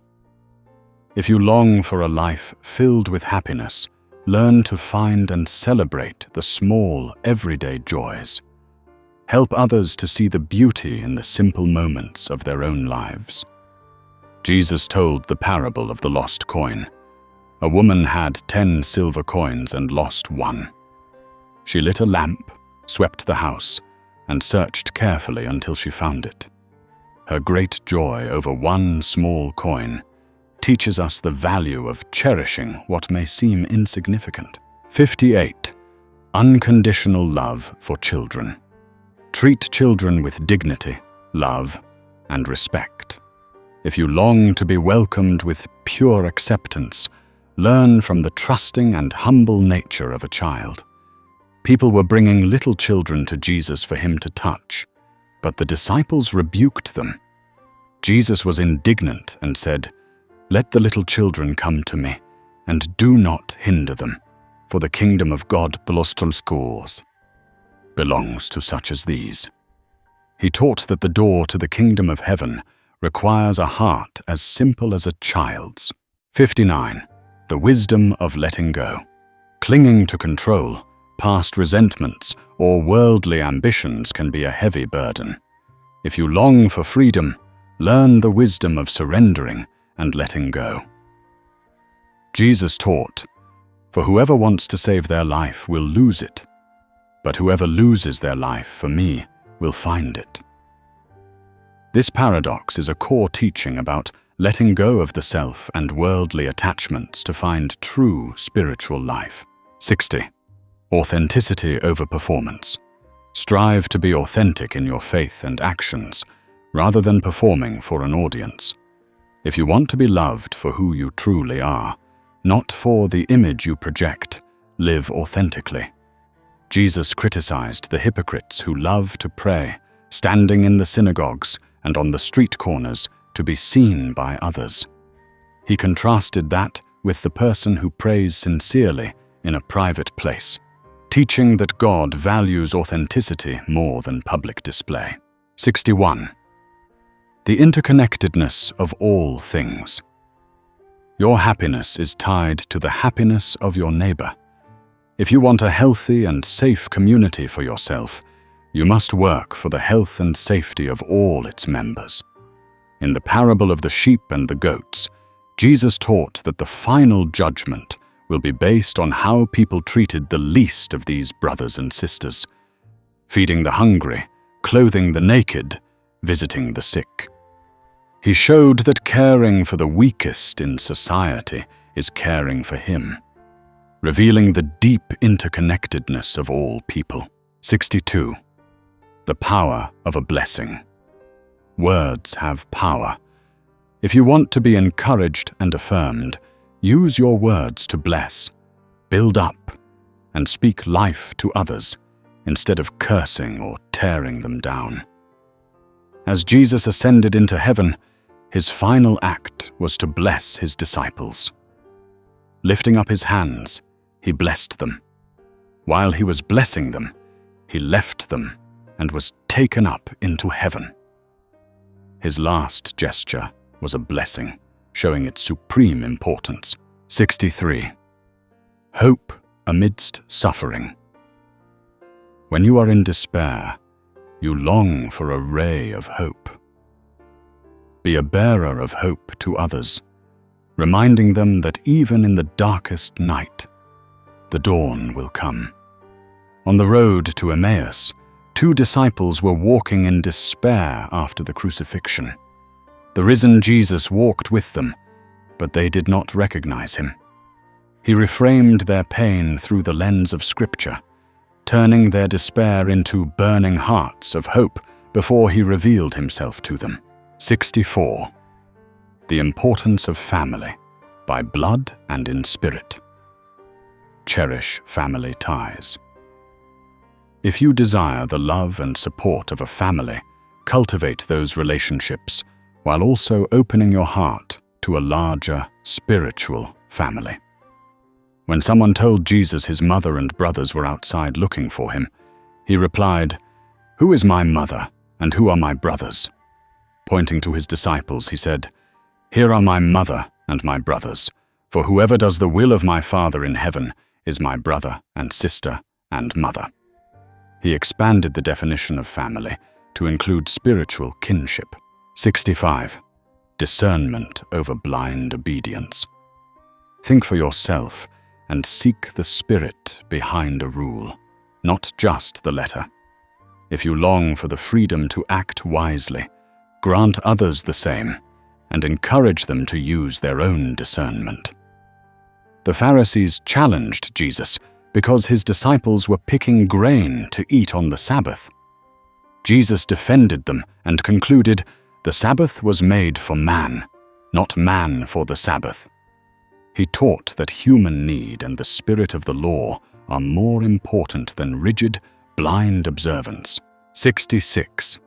If you long for a life filled with happiness, learn to find and celebrate the small, everyday joys. Help others to see the beauty in the simple moments of their own lives. Jesus told the parable of the lost coin. A woman had 10 silver coins and lost one. She lit a lamp, swept the house, and searched carefully until she found it. Her great joy over one small coin teaches us the value of cherishing what may seem insignificant. 58. Unconditional love for children. Treat children with dignity, love, and respect. If you long to be welcomed with pure acceptance, learn from the trusting and humble nature of a child. People were bringing little children to Jesus for him to touch, but the disciples rebuked them. Jesus was indignant and said, "Let the little children come to me, and do not hinder them, for the kingdom of God belongs to such as these." He taught that the door to the kingdom of heaven requires a heart as simple as a child's. 59. The wisdom of letting go. Clinging to control, past resentments, or worldly ambitions can be a heavy burden. If you long for freedom, learn the wisdom of surrendering and letting go. Jesus taught, "For whoever wants to save their life will lose it, but whoever loses their life for me will find it." This paradox is a core teaching about letting go of the self and worldly attachments to find true spiritual life. 60. Authenticity over performance. Strive to be authentic in your faith and actions, rather than performing for an audience. If you want to be loved for who you truly are, not for the image you project, live authentically. Jesus criticized the hypocrites who love to pray, standing in the synagogues and on the street corners to be seen by others. He contrasted that with the person who prays sincerely in a private place, teaching that God values authenticity more than public display. 61. The interconnectedness of all things. Your happiness is tied to the happiness of your neighbor. If you want a healthy and safe community for yourself, you must work for the health and safety of all its members. In the parable of the sheep and the goats, Jesus taught that the final judgment will be based on how people treated the least of these brothers and sisters, feeding the hungry, clothing the naked, visiting the sick. He showed that caring for the weakest in society is caring for him, revealing the deep interconnectedness of all people. 62. The power of a blessing. Words have power. If you want to be encouraged and affirmed, use your words to bless, build up, and speak life to others instead of cursing or tearing them down. As Jesus ascended into heaven, his final act was to bless his disciples. Lifting up his hands, he blessed them. While he was blessing them, he left them and was taken up into heaven. His last gesture was a blessing, showing its supreme importance. 63. Hope amidst suffering. When you are in despair, you long for a ray of hope. Be a bearer of hope to others, reminding them that even in the darkest night, the dawn will come. On the road to Emmaus, 2 disciples were walking in despair after the crucifixion. The risen Jesus walked with them, but they did not recognize him. He reframed their pain through the lens of Scripture, turning their despair into burning hearts of hope before he revealed himself to them. 64. The importance of family, by blood and in spirit. Cherish family ties. If you desire the love and support of a family, cultivate those relationships while also opening your heart to a larger spiritual family. When someone told Jesus his mother and brothers were outside looking for him, he replied, "Who is my mother and who are my brothers?" Pointing to his disciples, he said, "Here are my mother and my brothers, for whoever does the will of my Father in heaven is my brother and sister and mother." He expanded the definition of family to include spiritual kinship. 65. discernment over blind obedience. Think for yourself and seek the spirit behind a rule, not just the letter. If you long for the freedom to act wisely, grant others the same and encourage them to use their own discernment. The Pharisees challenged Jesus because his disciples were picking grain to eat on the Sabbath. Jesus defended them and concluded, "The Sabbath was made for man, not man for the Sabbath." He taught that human need and the spirit of the law are more important than rigid, blind observance. 66.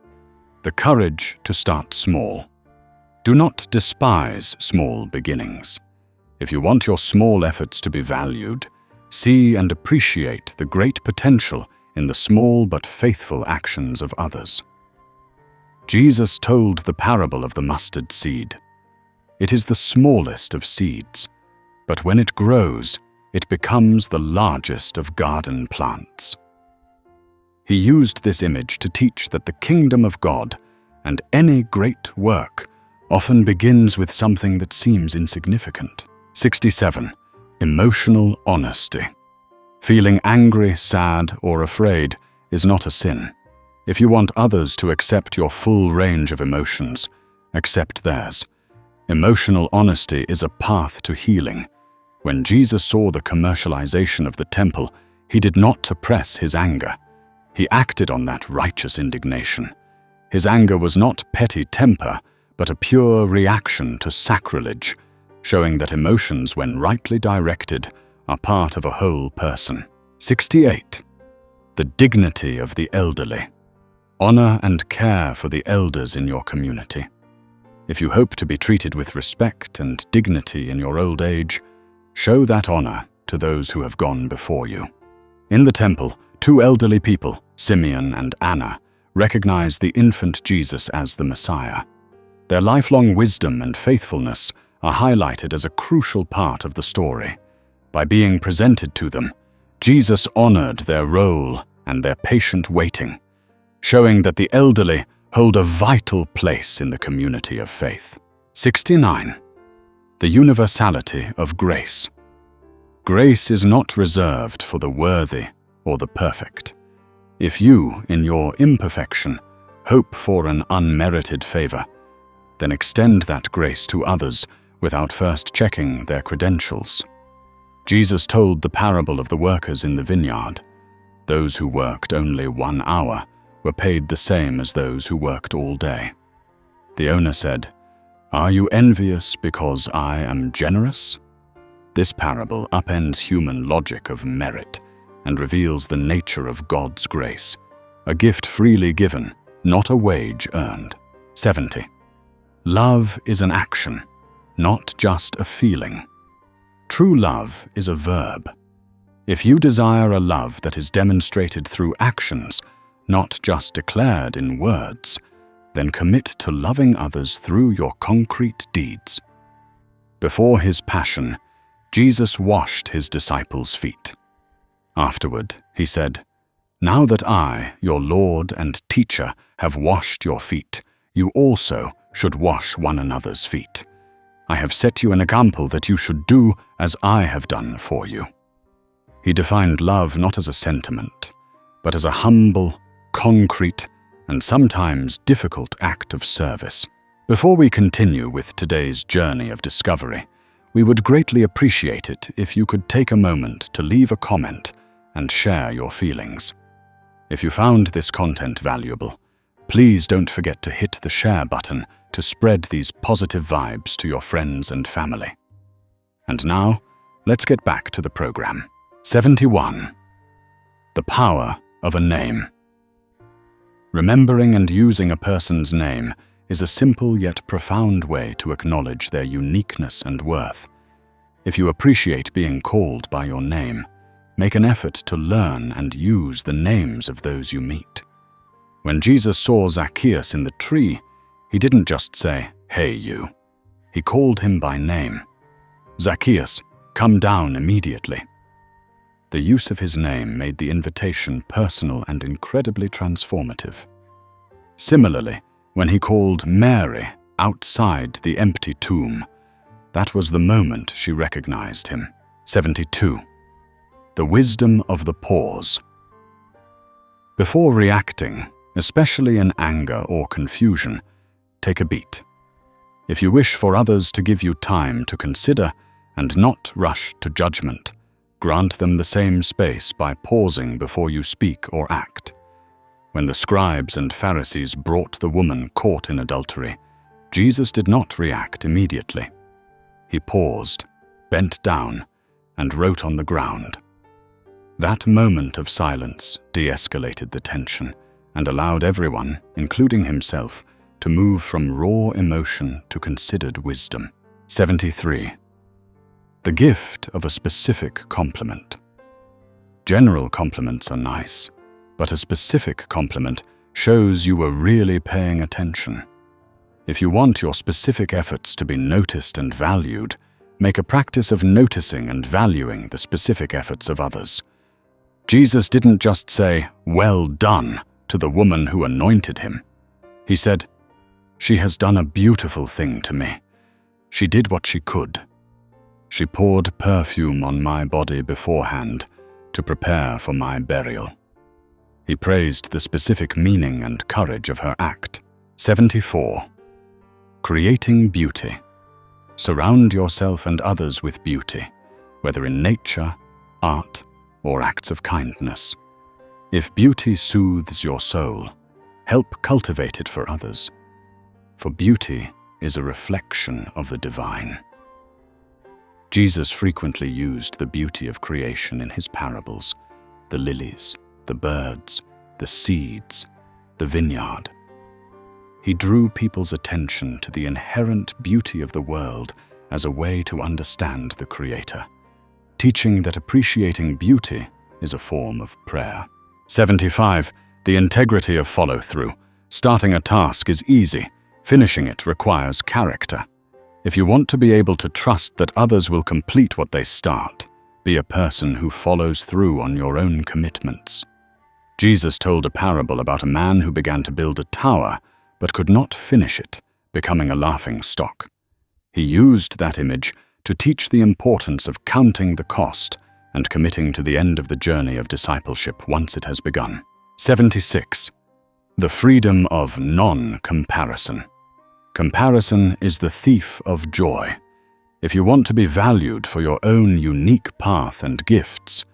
The courage to start small. Do not despise small beginnings. If you want your small efforts to be valued, see and appreciate the great potential in the small but faithful actions of others. Jesus told the parable of the mustard seed. It is the smallest of seeds, but when it grows, it becomes the largest of garden plants. He used this image to teach that the kingdom of God and any great work often begins with something that seems insignificant. 67. Emotional honesty. Feeling angry, sad, or afraid is not a sin. If you want others to accept your full range of emotions, accept theirs. Emotional honesty is a path to healing. When Jesus saw the commercialization of the temple, he did not suppress his anger. He acted on that righteous indignation. His anger was not petty temper, but a pure reaction to sacrilege, showing that emotions, when rightly directed, are part of a whole person. 68. The dignity of the elderly. Honor and care for the elders in your community. If you hope to be treated with respect and dignity in your old age, show that honor to those who have gone before you. In the temple, two elderly people, Simeon and Anna, recognize the infant Jesus as the Messiah. Their lifelong wisdom and faithfulness are highlighted as a crucial part of the story. By being presented to them, Jesus honored their role and their patient waiting, showing that the elderly hold a vital place in the community of faith. 69. The universality of grace. Grace is not reserved for the worthy or the perfect. If you, in your imperfection, hope for an unmerited favor, then extend that grace to others without first checking their credentials. Jesus told the parable of the workers in the vineyard. Those who worked only 1 hour were paid the same as those who worked all day. The owner said, "Are you envious because I am generous?" This parable upends human logic of merit and reveals the nature of God's grace, a gift freely given, not a wage earned. 70. Love is an action, not just a feeling. True love is a verb. If you desire a love that is demonstrated through actions, not just declared in words, then commit to loving others through your concrete deeds. Before his passion, Jesus washed his disciples' feet. Afterward, he said, "Now that I, your Lord and teacher, have washed your feet, you also should wash one another's feet. I have set you an example that you should do as I have done for you." He defined love not as a sentiment, but as a humble, concrete, and sometimes difficult act of service. Before we continue with today's journey of discovery, we would greatly appreciate it if you could take a moment to leave a comment and share your feelings. If you found this content valuable, please don't forget to hit the share button to spread these positive vibes to your friends and family. And now, let's get back to the program. 71. The power of a name. Remembering and using a person's name is a simple yet profound way to acknowledge their uniqueness and worth. If you appreciate being called by your name, make an effort to learn and use the names of those you meet. When Jesus saw Zacchaeus in the tree, he didn't just say, "Hey, you." He called him by name. "Zacchaeus, come down immediately." The use of his name made the invitation personal and incredibly transformative. Similarly, when he called Mary, outside the empty tomb. That was the moment she recognized him. 72. The wisdom of the pause. Before reacting, especially in anger or confusion, take a beat. If you wish for others to give you time to consider and not rush to judgment, grant them the same space by pausing before you speak or act. When the scribes and Pharisees brought the woman caught in adultery, Jesus did not react immediately. He paused, bent down, and wrote on the ground. That moment of silence de-escalated the tension and allowed everyone, including himself, to move from raw emotion to considered wisdom. 73. The gift of a specific compliment. General compliments are nice, but a specific compliment shows you were really paying attention. If you want your specific efforts to be noticed and valued, make a practice of noticing and valuing the specific efforts of others. Jesus didn't just say, "Well done," to the woman who anointed him. He said, "She has done a beautiful thing to me. She did what she could. She poured perfume on my body beforehand to prepare for my burial." He praised the specific meaning and courage of her act. 74. Creating beauty. Surround yourself and others with beauty, whether in nature, art, or acts of kindness. If beauty soothes your soul, help cultivate it for others. For beauty is a reflection of the divine. Jesus frequently used the beauty of creation in his parables: the lilies, the birds, the seeds, the vineyard. He drew people's attention to the inherent beauty of the world as a way to understand the Creator, teaching that appreciating beauty is a form of prayer. 75. The integrity of follow-through. Starting a task is easy. Finishing it requires character. If you want to be able to trust that others will complete what they start, be a person who follows through on your own commitments. Jesus told a parable about a man who began to build a tower but could not finish it, becoming a laughing stock. He used that image to teach the importance of counting the cost and committing to the end of the journey of discipleship once it has begun. 76. The freedom of non-comparison. Comparison is the thief of joy. If you want to be valued for your own unique path and gifts,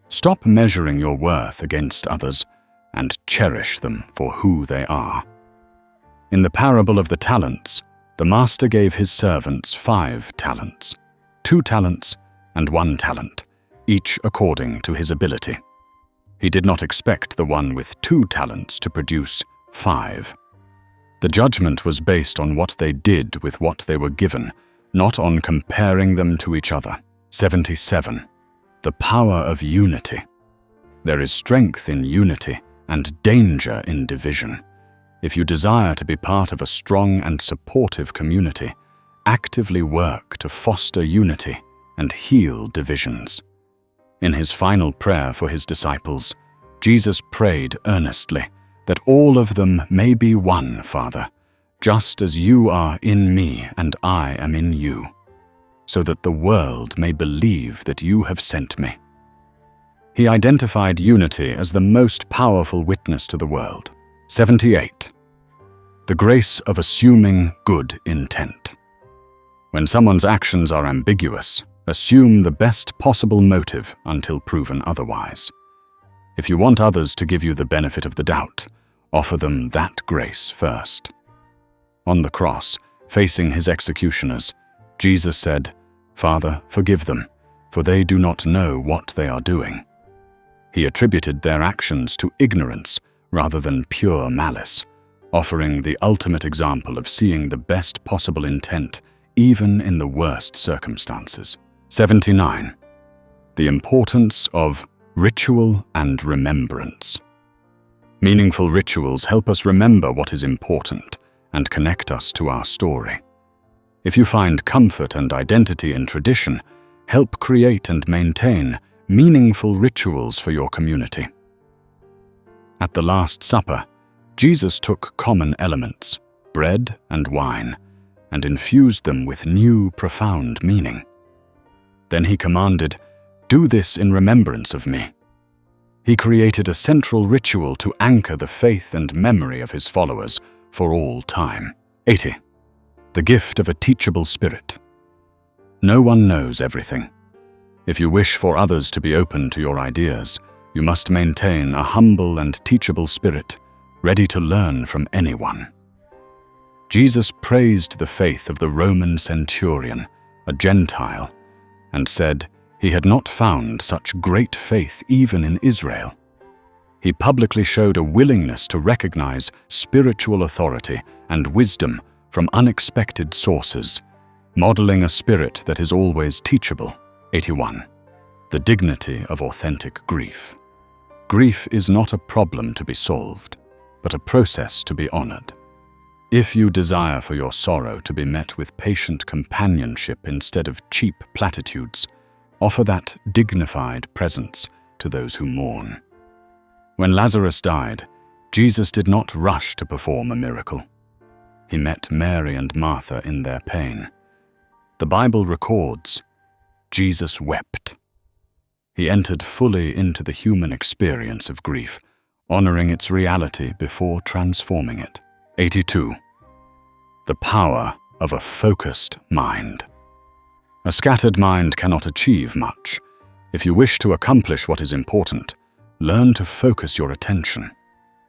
stop measuring your worth against others and cherish them for who they are. In the parable of the talents, the master gave his servants 5 talents, 2 talents and 1 talent, each according to his ability. He did not expect the one with 2 talents to produce 5. The judgment was based on what they did with what they were given, not on comparing them to each other. 77. The power of unity. There is strength in unity and danger in division. If you desire to be part of a strong and supportive community, actively work to foster unity and heal divisions. In his final prayer for his disciples, Jesus prayed earnestly that all of them may be one, Father, just as you are in me and I am in you, so that the world may believe that you have sent me. He identified unity as the most powerful witness to the world. 78. The grace of assuming good intent. When someone's actions are ambiguous, assume the best possible motive until proven otherwise. If you want others to give you the benefit of the doubt, offer them that grace first. On the cross, facing his executioners, Jesus said, "Father, forgive them, for they do not know what they are doing." He attributed their actions to ignorance rather than pure malice, offering the ultimate example of seeing the best possible intent even in the worst circumstances. 79. The importance of ritual and remembrance. Meaningful rituals help us remember what is important and connect us to our story. If you find comfort and identity in tradition, help create and maintain meaningful rituals for your community. At the Last Supper, Jesus took common elements, bread and wine, and infused them with new, profound meaning. Then he commanded, "Do this in remembrance of me." He created a central ritual to anchor the faith and memory of his followers for all time. 80. The gift of a teachable spirit. No one knows everything. If you wish for others to be open to your ideas, you must maintain a humble and teachable spirit, ready to learn from anyone. Jesus praised the faith of the Roman centurion, a Gentile, and said he had not found such great faith even in Israel. He publicly showed a willingness to recognize spiritual authority and wisdom from unexpected sources, modeling a spirit that is always teachable. 81. The dignity of authentic grief. Grief is not a problem to be solved, but a process to be honored. If you desire for your sorrow to be met with patient companionship instead of cheap platitudes, offer that dignified presence to those who mourn. When Lazarus died, Jesus did not rush to perform a miracle. He met Mary and Martha in their pain. The Bible records, Jesus wept. He entered fully into the human experience of grief, honoring its reality before transforming it. 82. The power of a focused mind. A scattered mind cannot achieve much. If you wish to accomplish what is important, learn to focus your attention.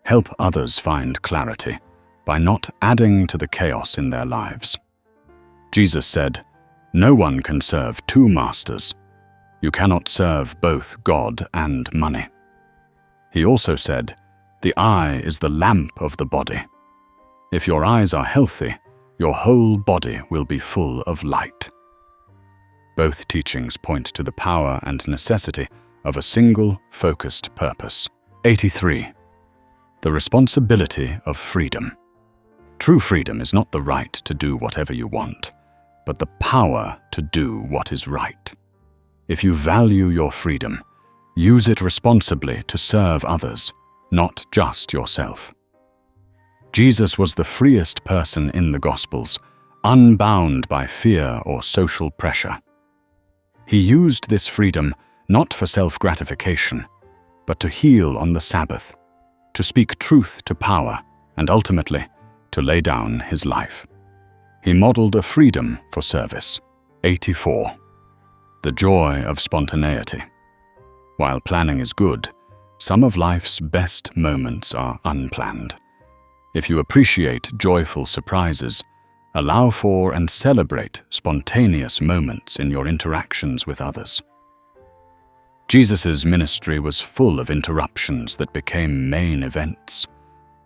Help others find clarity by not adding to the chaos in their lives. Jesus said, "No one can serve two masters. You cannot serve both God and money." He also said, "The eye is the lamp of the body. If your eyes are healthy, your whole body will be full of light." Both teachings point to the power and necessity of a single, focused purpose. 83. The responsibility of freedom. True freedom is not the right to do whatever you want, but the power to do what is right. If you value your freedom, use it responsibly to serve others, not just yourself. Jesus was the freest person in the Gospels, unbound by fear or social pressure. He used this freedom not for self-gratification, but to heal on the Sabbath, to speak truth to power, and ultimately, to lay down his life. He modeled a freedom for service. 84. The joy of spontaneity. While planning is good, some of life's best moments are unplanned. If you appreciate joyful surprises, allow for and celebrate spontaneous moments in your interactions with others. Jesus' ministry was full of interruptions that became main events.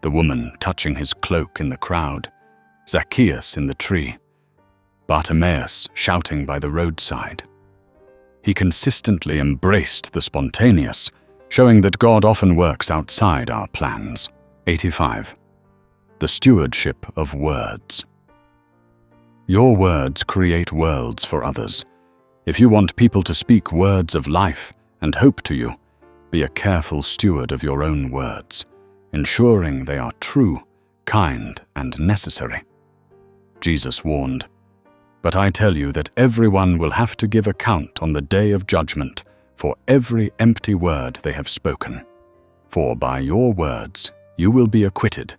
The woman touching his cloak in the crowd, Zacchaeus in the tree, Bartimaeus shouting by the roadside. He consistently embraced the spontaneous, showing that God often works outside our plans. 85. The stewardship of words. Your words create worlds for others. If you want people to speak words of life and hope to you, be a careful steward of your own words, ensuring they are true, kind, and necessary. Jesus warned, "But I tell you that everyone will have to give account on the day of judgment for every empty word they have spoken. For by your words you will be acquitted,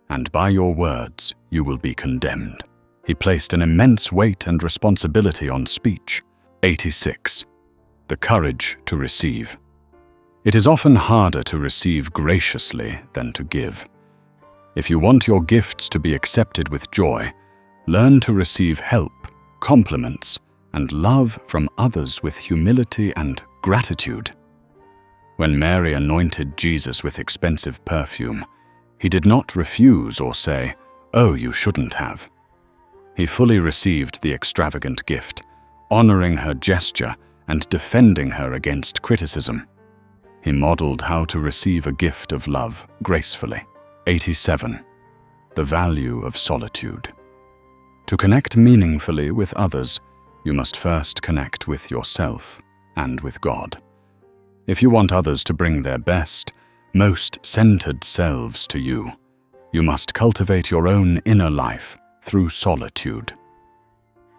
and by your words you will be condemned." He placed an immense weight and responsibility on speech. 86. The courage to receive. It is often harder to receive graciously than to give. If you want your gifts to be accepted with joy, learn to receive help, compliments, and love from others with humility and gratitude. When Mary anointed Jesus with expensive perfume, he did not refuse or say, "Oh, you shouldn't have." He fully received the extravagant gift, honoring her gesture and defending her against criticism. He modeled how to receive a gift of love gracefully. 87. The value of solitude. To connect meaningfully with others, you must first connect with yourself and with God. If you want others to bring their best, most centered selves to you, you must cultivate your own inner life through solitude.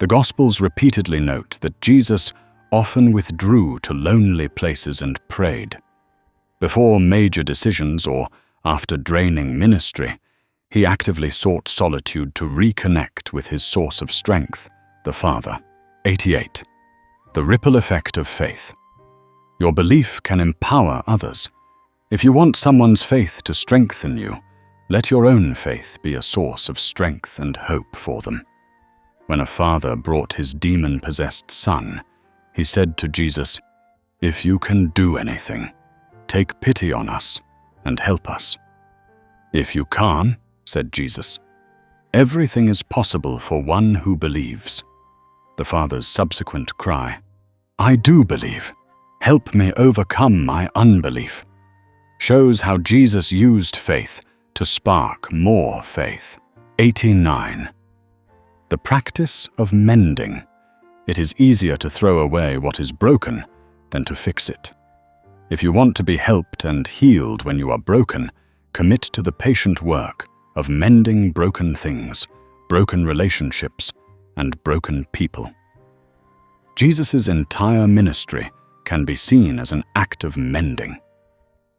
The Gospels repeatedly note that Jesus often withdrew to lonely places and prayed. Before major decisions or after draining ministry, he actively sought solitude to reconnect with his source of strength, the Father. 88. The ripple effect of faith. Your belief can empower others. If you want someone's faith to strengthen you, let your own faith be a source of strength and hope for them. When a father brought his demon-possessed son, he said to Jesus, "If you can do anything, take pity on us and help us." "If you can't," said Jesus, "everything is possible for one who believes." The father's subsequent cry, "I do believe. Help me overcome my unbelief," shows how Jesus used faith to spark more faith. 89. The practice of mending. It is easier to throw away what is broken than to fix it. If you want to be helped and healed when you are broken, commit to the patient work of mending broken things, broken relationships, and broken people. Jesus' entire ministry can be seen as an act of mending.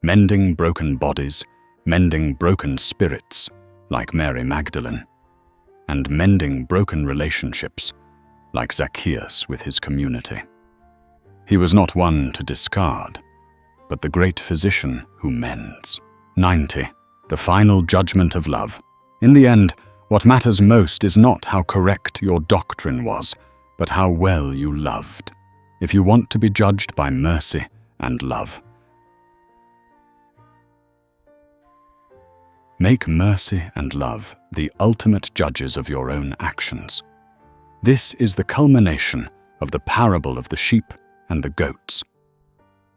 Mending broken bodies, mending broken spirits, like Mary Magdalene, and mending broken relationships, like Zacchaeus with his community. He was not one to discard, but the great physician who mends. 90. The final judgment of love. In the end, what matters most is not how correct your doctrine was, but how well you loved. If you want to be judged by mercy and love, make mercy and love the ultimate judges of your own actions. This is the culmination of the parable of the sheep and the goats.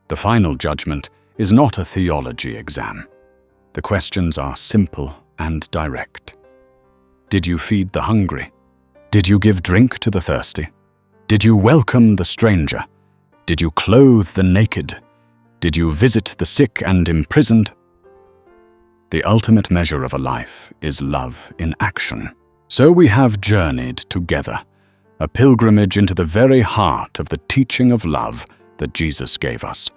The final judgment is not a theology exam. The questions are simple and direct. Did you feed the hungry? Did you give drink to the thirsty? Did you welcome the stranger? Did you clothe the naked? Did you visit the sick and imprisoned? The ultimate measure of a life is love in action. So we have journeyed together, a pilgrimage into the very heart of the teaching of love that Jesus gave us.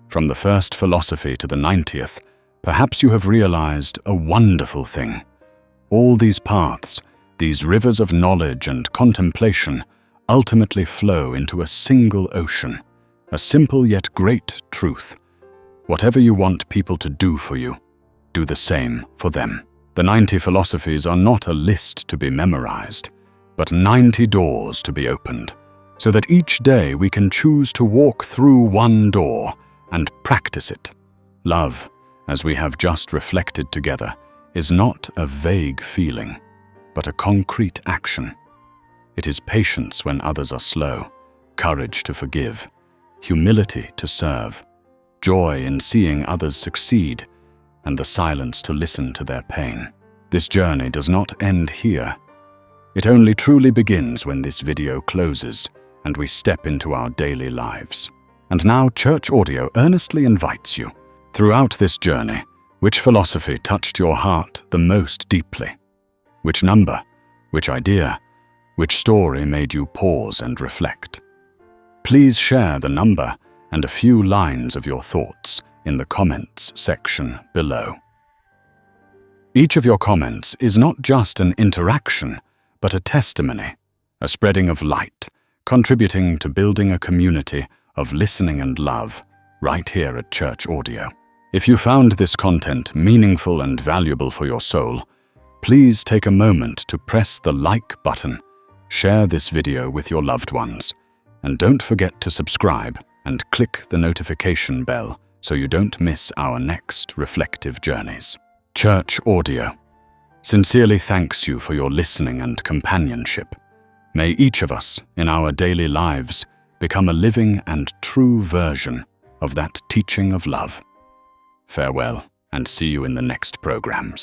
From the first philosophy to the 90th, perhaps you have realized a wonderful thing. All these paths, these rivers of knowledge and contemplation, ultimately flow into a single ocean, a simple yet great truth. Whatever you want people to do for you, do the same for them. The 90 philosophies are not a list to be memorized, but 90 doors to be opened, so that each day we can choose to walk through one door and practice it. Love, as we have just reflected together, is not a vague feeling, but a concrete action. It is patience when others are slow, courage to forgive, humility to serve, joy in seeing others succeed, and the silence to listen to their pain. This journey does not end here. It only truly begins when this video closes and we step into our daily lives. And now Church Audio earnestly invites you. Throughout this journey, which philosophy touched your heart the most deeply? Which number, which idea, which story made you pause and reflect? Please share the number and a few lines of your thoughts in the comments section below. Each of your comments is not just an interaction, but a testimony, a spreading of light, contributing to building a community of listening and love right here at Church Audio. If you found this content meaningful and valuable for your soul, please take a moment to press the like button, share this video with your loved ones, and don't forget to subscribe and click the notification bell so you don't miss our next reflective journeys. Church Audio sincerely thanks you for your listening and companionship. May each of us, in our daily lives, become a living and true version of that teaching of love. Farewell, and see you in the next programs.